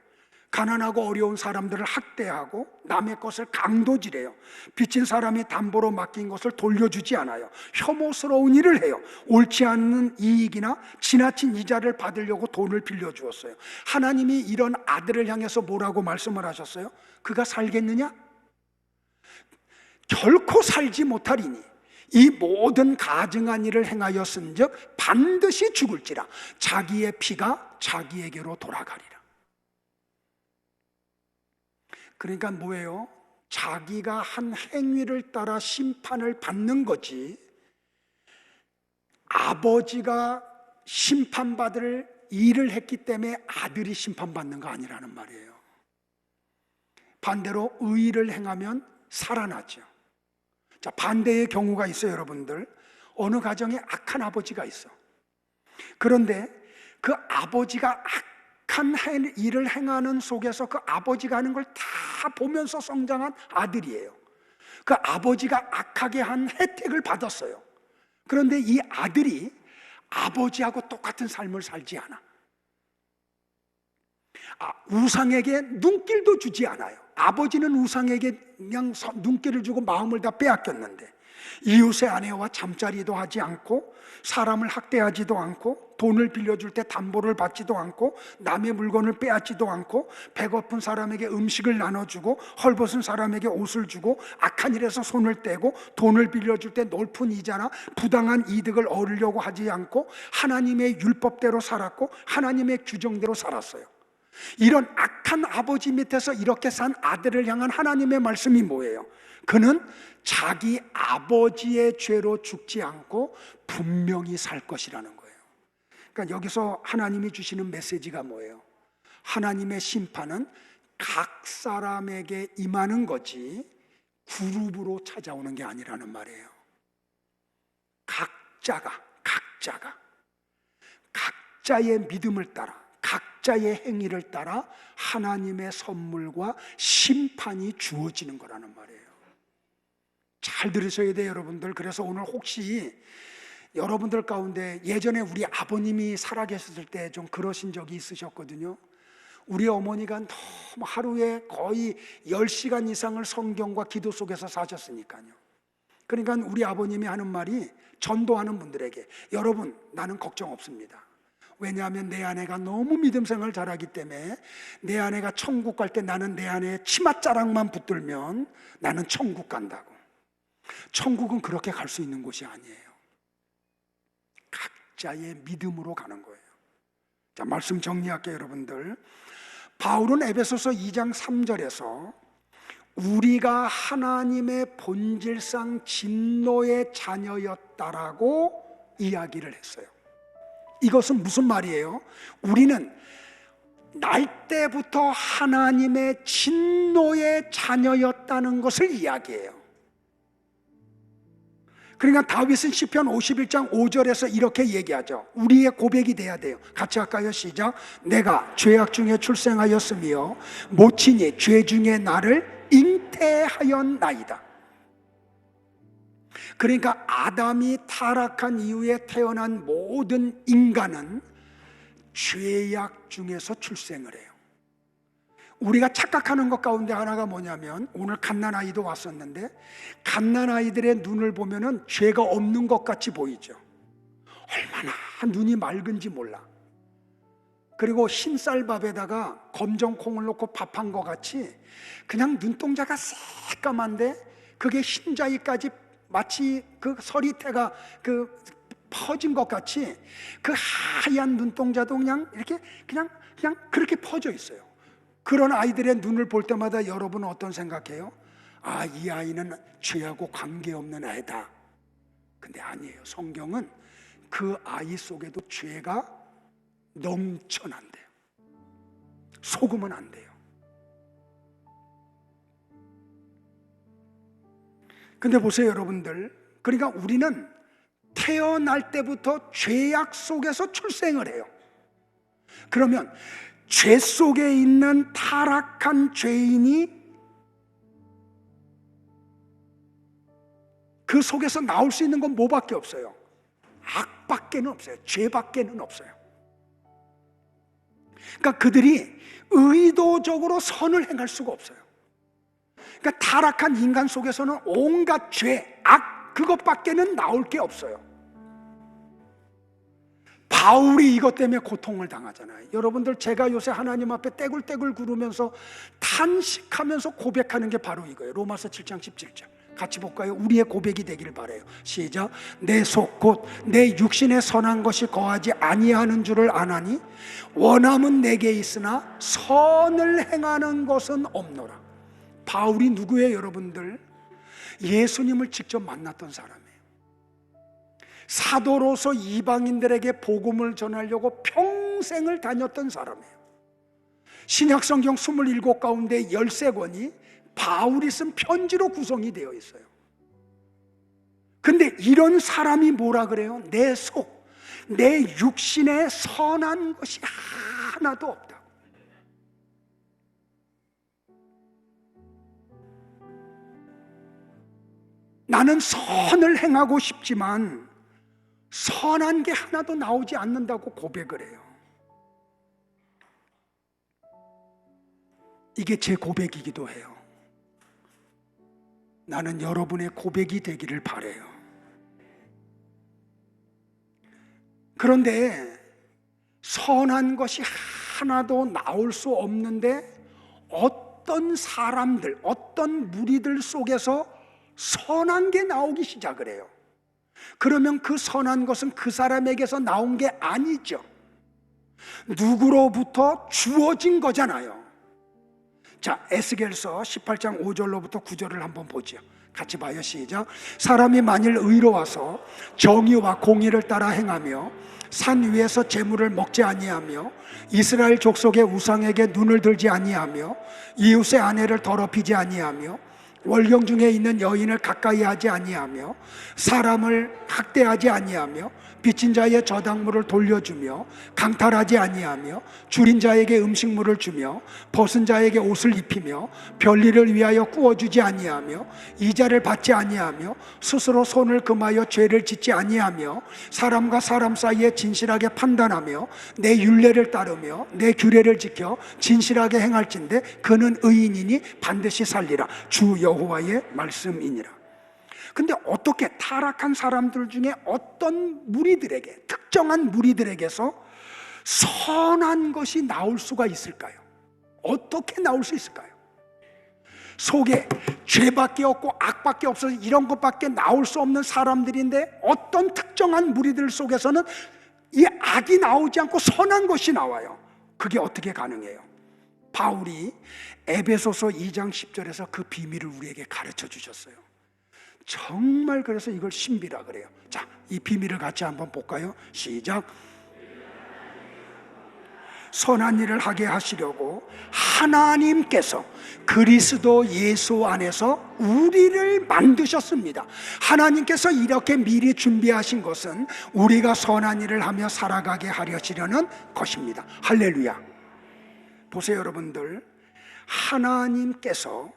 가난하고 어려운 사람들을 학대하고 남의 것을 강도질해요. 빚진 사람이 담보로 맡긴 것을 돌려주지 않아요. 혐오스러운 일을 해요. 옳지 않은 이익이나 지나친 이자를 받으려고 돈을 빌려주었어요. 하나님이 이런 아들을 향해서 뭐라고 말씀을 하셨어요? 그가 살겠느냐? 결코 살지 못하리니 이 모든 가증한 일을 행하였은즉 반드시 죽을지라. 자기의 피가 자기에게로 돌아가리라. 그러니까 뭐예요? 자기가 한 행위를 따라 심판을 받는 거지, 아버지가 심판받을 일을 했기 때문에 아들이 심판받는 거 아니라는 말이에요. 반대로 의의를 행하면 살아나죠. 자, 반대의 경우가 있어요, 여러분들. 어느 가정에 악한 아버지가 있어. 그런데 그 아버지가 악한 일을 행하는 속에서 그 아버지가 하는 걸 다 보면서 성장한 아들이에요. 그 아버지가 악하게 한 혜택을 받았어요. 그런데 이 아들이 아버지하고 똑같은 삶을 살지 않아. 우상에게 눈길도 주지 않아요. 아버지는 우상에게 그냥 눈길을 주고 마음을 다 빼앗겼는데, 이웃의 아내와 잠자리도 하지 않고 사람을 학대하지도 않고 돈을 빌려줄 때 담보를 받지도 않고 남의 물건을 빼앗지도 않고 배고픈 사람에게 음식을 나눠주고 헐벗은 사람에게 옷을 주고 악한 일에서 손을 떼고 돈을 빌려줄 때 높은 이자나 부당한 이득을 얻으려고 하지 않고 하나님의 율법대로 살았고 하나님의 규정대로 살았어요. 이런 악한 아버지 밑에서 이렇게 산 아들을 향한 하나님의 말씀이 뭐예요? 그는 자기 아버지의 죄로 죽지 않고 분명히 살 것이라는 거예요. 그러니까 여기서 하나님이 주시는 메시지가 뭐예요? 하나님의 심판은 각 사람에게 임하는 거지 그룹으로 찾아오는 게 아니라는 말이에요. 각자의 믿음을 따라, 각자의 행위를 따라 하나님의 선물과 심판이 주어지는 거라는 말이에요. 잘 들으셔야 돼요, 여러분들. 그래서 오늘 혹시 여러분들 가운데 예전에 우리 아버님이 살아계셨을 때 좀 그러신 적이 있으셨거든요. 우리 어머니가 너무 하루에 거의 10시간 이상을 성경과 기도 속에서 사셨으니까요. 그러니까 우리 아버님이 하는 말이 전도하는 분들에게, 여러분, 나는 걱정 없습니다. 왜냐하면 내 아내가 너무 믿음 생활을 잘하기 때문에 내 아내가 천국 갈 때 나는 내 아내의 치맛자락만 붙들면 나는 천국 간다고. 천국은 그렇게 갈 수 있는 곳이 아니에요. 각자의 믿음으로 가는 거예요. 자, 말씀 정리할게요, 여러분들. 바울은 에베소서 2장 3절에서 우리가 하나님의 본질상 진노의 자녀였다라고 이야기를 했어요. 이것은 무슨 말이에요? 우리는 날 때부터 하나님의 진노의 자녀였다는 것을 이야기해요. 그러니까 다윗은 시편 51장 5절에서 이렇게 얘기하죠. 우리의 고백이 돼야 돼요. 같이 할까요? 시작. 내가 죄악 중에 출생하였으며 모친이 죄 중에 나를 잉태하였나이다. 그러니까 아담이 타락한 이후에 태어난 모든 인간은 죄악 중에서 출생을 해요. 우리가 착각하는 것 가운데 하나가 뭐냐면, 오늘 갓난아이도 왔었는데 갓난아이들의 눈을 보면은 죄가 없는 것 같이 보이죠. 얼마나 눈이 맑은지 몰라. 그리고 흰쌀밥에다가 검정콩을 넣고 밥한 것 같이 그냥 눈동자가 새까만데 그게 흰자위까지 마치 그 서리태가 퍼진 것 같이 그 하얀 눈동자도 그냥 이렇게 그냥 그렇게 퍼져 있어요. 그런 아이들의 눈을 볼 때마다 여러분은 어떤 생각해요? 아, 이 아이는 죄하고 관계없는 애다. 근데 아니에요. 성경은 그 아이 속에도 죄가 넘쳐난대요. 속으면 안 돼요. 근데 보세요 여러분들, 그러니까 우리는 태어날 때부터 죄악 속에서 출생을 해요. 그러면 죄 속에 있는 타락한 죄인이 그 속에서 나올 수 있는 건 뭐밖에 없어요? 악밖에는 없어요. 죄밖에는 없어요. 그러니까 그들이 의도적으로 선을 행할 수가 없어요. 그러니까 타락한 인간 속에서는 온갖 죄, 악, 그것밖에는 나올 게 없어요. 바울이 이것 때문에 고통을 당하잖아요. 여러분들, 제가 요새 하나님 앞에 떼굴떼굴 구르면서 탄식하면서 고백하는 게 바로 이거예요. 로마서 7장 17절 같이 볼까요? 우리의 고백이 되기를 바라요. 시작. 내 속 곧 내 육신에 선한 것이 거하지 아니하는 줄을 아나니 원함은 내게 있으나 선을 행하는 것은 없노라. 바울이 누구예요 여러분들? 예수님을 직접 만났던 사람이에요. 사도로서 이방인들에게 복음을 전하려고 평생을 다녔던 사람이에요. 신약성경 27 가운데 13권이 바울이 쓴 편지로 구성이 되어 있어요. 근데 이런 사람이 뭐라 그래요? 내 속, 내 육신에 선한 것이 하나도 없다. 나는 선을 행하고 싶지만 선한 게 하나도 나오지 않는다고 고백을 해요. 이게 제 고백이기도 해요. 나는 여러분의 고백이 되기를 바라요. 그런데 선한 것이 하나도 나올 수 없는데 어떤 사람들, 어떤 무리들 속에서 선한 게 나오기 시작을 해요. 그러면 그 선한 것은 그 사람에게서 나온 게 아니죠. 누구로부터 주어진 거잖아요. 자, 에스겔서 18장 5절로부터 9절을 한번 보죠. 같이 봐요. 시작. 사람이 만일 의로워서 정의와 공의를 따라 행하며 산 위에서 재물을 먹지 아니하며 이스라엘 족속의 우상에게 눈을 들지 아니하며 이웃의 아내를 더럽히지 아니하며 월경 중에 있는 여인을 가까이 하지 아니하며 사람을 학대하지 아니하며 빚진 자의 저당물을 돌려주며 강탈하지 아니하며 줄인 자에게 음식물을 주며 벗은 자에게 옷을 입히며 별일을 위하여 구워주지 아니하며 이자를 받지 아니하며 스스로 손을 금하여 죄를 짓지 아니하며 사람과 사람 사이에 진실하게 판단하며 내 율례를 따르며 내 규례를 지켜 진실하게 행할진대 그는 의인이니 반드시 살리라. 주 여호와의 말씀이니라. 근데 어떻게 타락한 사람들 중에 어떤 무리들에게, 특정한 무리들에게서 선한 것이 나올 수가 있을까요? 어떻게 나올 수 있을까요? 속에 죄밖에 없고 악밖에 없어서 이런 것밖에 나올 수 없는 사람들인데 어떤 특정한 무리들 속에서는 이 악이 나오지 않고 선한 것이 나와요. 그게 어떻게 가능해요? 바울이 에베소서 2장 10절에서 그 비밀을 우리에게 가르쳐 주셨어요. 정말 그래서 이걸 신비라 그래요. 자, 이 비밀을 같이 한번 볼까요? 시작. 선한 일을 하게 하시려고 하나님께서 그리스도 예수 안에서 우리를 만드셨습니다. 하나님께서 이렇게 미리 준비하신 것은 우리가 선한 일을 하며 살아가게 하려시려는 것입니다. 할렐루야. 보세요 여러분들, 하나님께서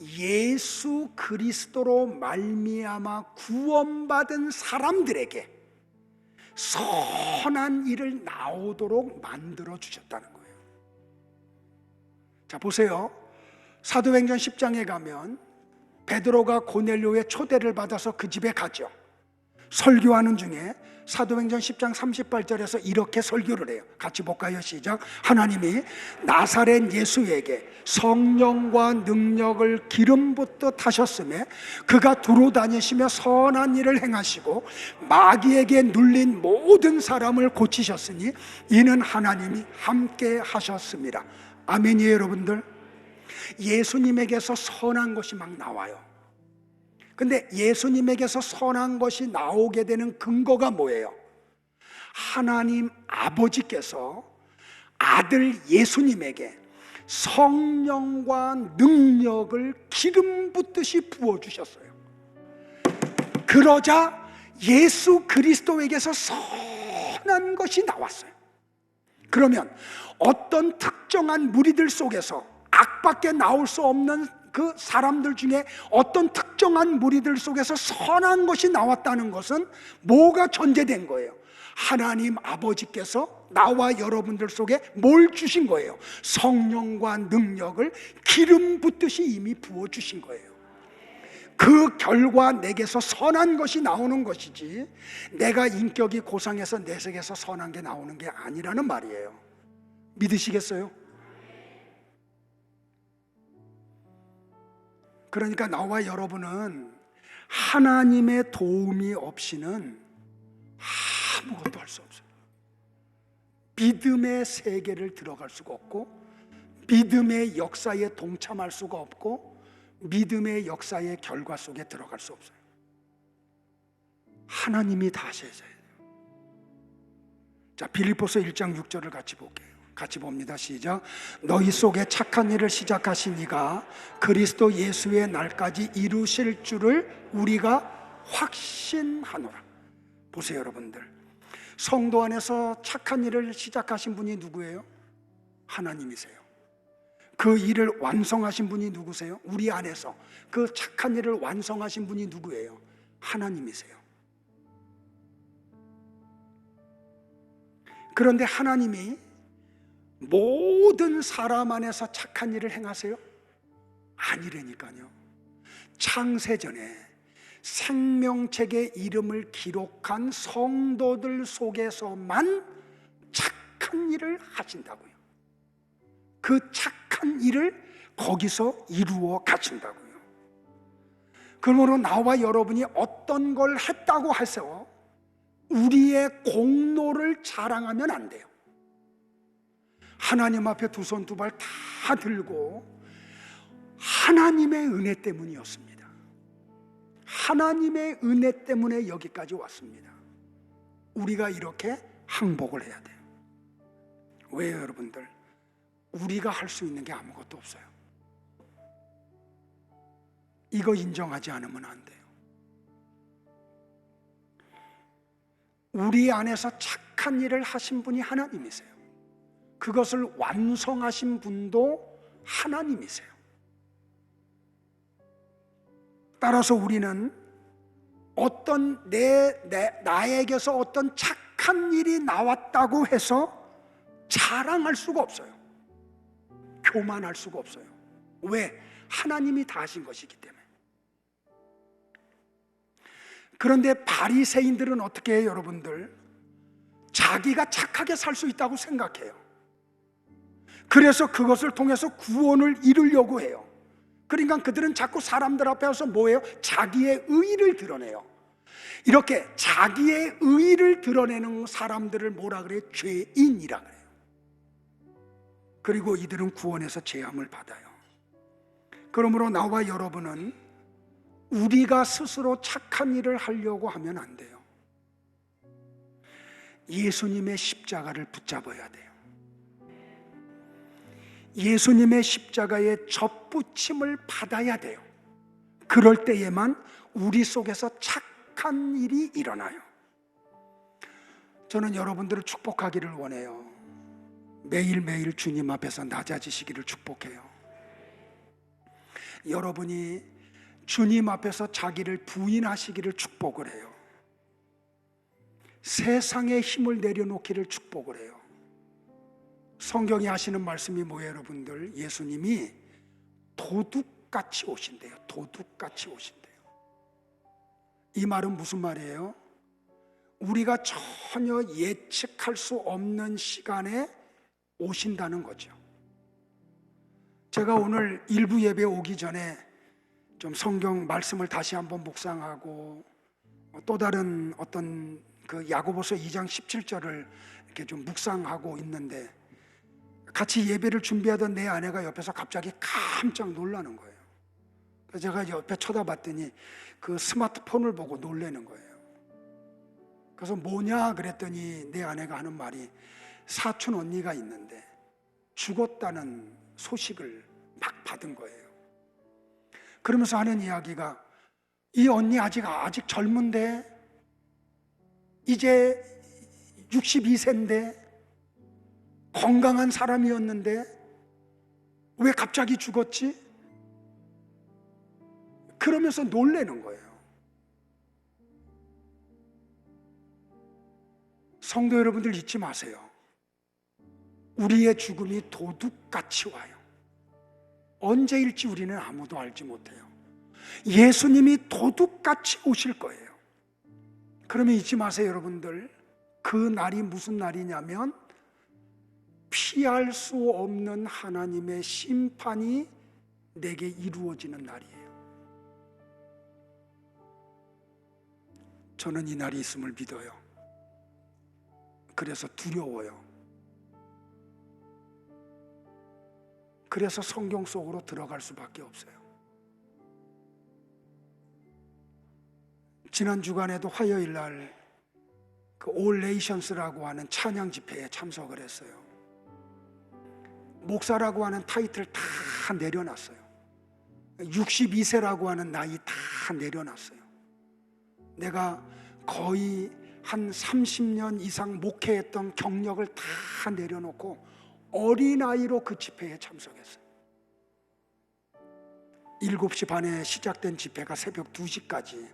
예수 그리스도로 말미암아 구원받은 사람들에게 선한 일을 나오도록 만들어 주셨다는 거예요. 자, 보세요. 사도행전 10장에 가면 베드로가 고넬료의 초대를 받아서 그 집에 가죠. 설교하는 중에 사도행전 10장 38절에서 이렇게 설교를 해요. 같이 볼까요? 시작. 하나님이 나사렛 예수에게 성령과 능력을 기름 붓듯 하셨음에 그가 두루 다니시며 선한 일을 행하시고 마귀에게 눌린 모든 사람을 고치셨으니 이는 하나님이 함께 하셨습니다. 아멘이에요 여러분들. 예수님에게서 선한 것이 막 나와요. 근데 예수님에게서 선한 것이 나오게 되는 근거가 뭐예요? 하나님 아버지께서 아들 예수님에게 성령과 능력을 기름 붓듯이 부어주셨어요. 그러자 예수 그리스도에게서 선한 것이 나왔어요. 그러면 어떤 특정한 무리들 속에서 악밖에 나올 수 없는 그 사람들 중에 어떤 특정한 무리들 속에서 선한 것이 나왔다는 것은 뭐가 전제된 거예요? 하나님 아버지께서 나와 여러분들 속에 뭘 주신 거예요? 성령과 능력을 기름 붓듯이 이미 부어주신 거예요. 그 결과 내게서 선한 것이 나오는 것이지, 내가 인격이 고상해서 내 속에서 선한 게 나오는 게 아니라는 말이에요. 믿으시겠어요? 그러니까 나와 여러분은 하나님의 도움이 없이는 아무것도 할 수 없어요. 믿음의 세계를 들어갈 수가 없고, 믿음의 역사에 동참할 수가 없고, 믿음의 역사의 결과 속에 들어갈 수 없어요. 하나님이 다 하셔야 돼요. 자, 빌립보서 1장 6절을 같이 볼게요. 같이 봅니다. 시작. 너희 속에 착한 일을 시작하신 이가 그리스도 예수의 날까지 이루실 줄을 우리가 확신하노라. 보세요, 여러분들. 성도 안에서 착한 일을 시작하신 분이 누구예요? 하나님이세요. 그 일을 완성하신 분이 누구세요? 우리 안에서 그 착한 일을 완성하신 분이 누구예요? 하나님이세요. 그런데 하나님이 모든 사람 안에서 착한 일을 행하세요? 아니라니까요. 창세전에 생명책의 이름을 기록한 성도들 속에서만 착한 일을 하신다고요. 그 착한 일을 거기서 이루어 가신다고요. 그러므로 나와 여러분이 어떤 걸 했다고 해서 우리의 공로를 자랑하면 안 돼요. 하나님 앞에 두 손 두 발 다 들고 하나님의 은혜 때문이었습니다. 하나님의 은혜 때문에 여기까지 왔습니다. 우리가 이렇게 항복을 해야 돼요. 왜요, 여러분들? 우리가 할 수 있는 게 아무것도 없어요. 이거 인정하지 않으면 안 돼요. 우리 안에서 착한 일을 하신 분이 하나님이세요. 그것을 완성하신 분도 하나님이세요. 따라서 우리는 어떤 나에게서 어떤 착한 일이 나왔다고 해서 자랑할 수가 없어요. 교만할 수가 없어요. 왜? 하나님이 다 하신 것이기 때문에. 그런데 바리새인들은 어떻게 해요, 여러분들? 자기가 착하게 살 수 있다고 생각해요. 그래서 그것을 통해서 구원을 이루려고 해요. 그러니까 그들은 자꾸 사람들 앞에 와서 뭐예요? 자기의 의의를 드러내요. 이렇게 자기의 의의를 드러내는 사람들을 뭐라 그래요? 죄인이라 그래요. 그리고 이들은 구원에서 제함을 받아요. 그러므로 나와 여러분은 우리가 스스로 착한 일을 하려고 하면 안 돼요. 예수님의 십자가를 붙잡아야 돼요. 예수님의 십자가의 접붙임을 받아야 돼요. 그럴 때에만 우리 속에서 착한 일이 일어나요. 저는 여러분들을 축복하기를 원해요. 매일매일 주님 앞에서 낮아지시기를 축복해요. 여러분이 주님 앞에서 자기를 부인하시기를 축복을 해요. 세상의 힘을 내려놓기를 축복을 해요. 성경이 하시는 말씀이 뭐예요, 여러분들? 예수님이 도둑같이 오신대요. 도둑같이 오신대요. 이 말은 무슨 말이에요? 우리가 전혀 예측할 수 없는 시간에 오신다는 거죠. 제가 오늘 일부 예배 오기 전에 좀 성경 말씀을 다시 한번 묵상하고 또 다른 어떤 그 야고보서 2장 17절을 이렇게 좀 묵상하고 있는데 같이 예배를 준비하던 내 아내가 옆에서 갑자기 깜짝 놀라는 거예요. 그래서 제가 옆에 쳐다봤더니 그 스마트폰을 보고 놀라는 거예요. 그래서 뭐냐 그랬더니 내 아내가 하는 말이 사촌 언니가 있는데 죽었다는 소식을 막 받은 거예요. 그러면서 하는 이야기가 이 언니 아직 젊은데, 이제 62세인데 건강한 사람이었는데 왜 갑자기 죽었지? 그러면서 놀래는 거예요. 성도 여러분들 잊지 마세요. 우리의 죽음이 도둑같이 와요. 언제일지 우리는 아무도 알지 못해요. 예수님이 도둑같이 오실 거예요. 그러면 잊지 마세요, 여러분들. 그 날이 무슨 날이냐면 피할 수 없는 하나님의 심판이 내게 이루어지는 날이에요. 저는 이 날이 있음을 믿어요. 그래서 두려워요. 그래서 성경 속으로 들어갈 수밖에 없어요. 지난 주간에도 화요일 날 그 All Nations라고 하는 찬양 집회에 참석을 했어요. 목사라고 하는 타이틀 다 내려놨어요. 62세라고 하는 나이 다 내려놨어요. 내가 거의 한 30년 이상 목회했던 경력을 다 내려놓고 어린아이로 그 집회에 참석했어요. 7시 반에 시작된 집회가 새벽 2시까지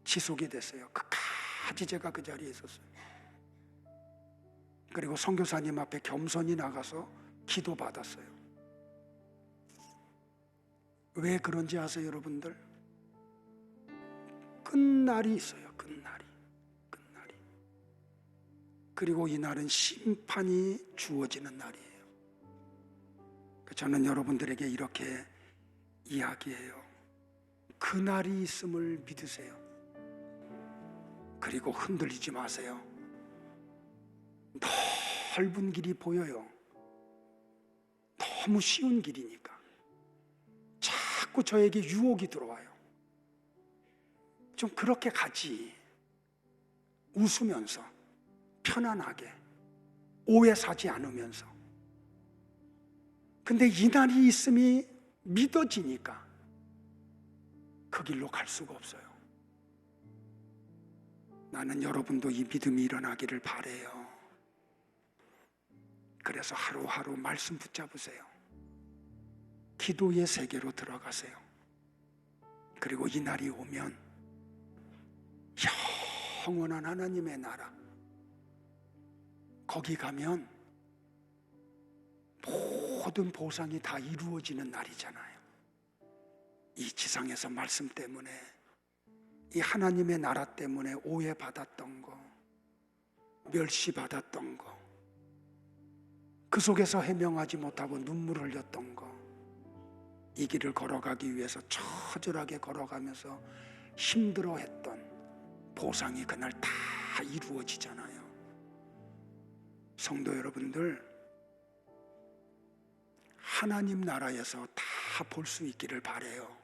지속이 됐어요. 끝까지 제가 그 자리에 있었어요. 그리고 선교사님 앞에 겸손히 나가서 기도받았어요. 왜 그런지 아세요, 여러분들? 끝날이 있어요. 끝날이. 그리고 이 날은 심판이 주어지는 날이에요. 저는 여러분들에게 이렇게 이야기해요. 그날이 있음을 믿으세요. 그리고 흔들리지 마세요. 넓은 길이 보여요. 너무 쉬운 길이니까 자꾸 저에게 유혹이 들어와요. 좀 그렇게 가지. 웃으면서 편안하게 오해 사지 않으면서. 근데 이 날이 있음이 믿어지니까 그 길로 갈 수가 없어요. 나는 여러분도 이 믿음이 일어나기를 바라요. 그래서 하루하루 말씀 붙잡으세요. 기도의 세계로 들어가세요. 그리고 이 날이 오면 영원한 하나님의 나라, 거기 가면 모든 보상이 다 이루어지는 날이잖아요. 이 지상에서 말씀 때문에, 이 하나님의 나라 때문에 오해받았던 거, 멸시받았던 거, 그 속에서 해명하지 못하고 눈물 흘렸던 거, 이 길을 걸어가기 위해서 처절하게 걸어가면서 힘들어했던 보상이 그날 다 이루어지잖아요. 성도 여러분들, 하나님 나라에서 다 볼 수 있기를 바라요.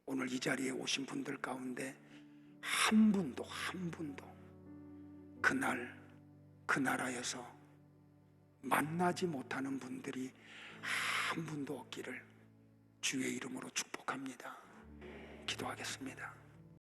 오늘 이 자리에 오신 분들 가운데 한 분도 그날 그 나라에서 만나지 못하는 분들이 한 분도 없기를 주의 이름으로 축복합니다. 기도하겠습니다.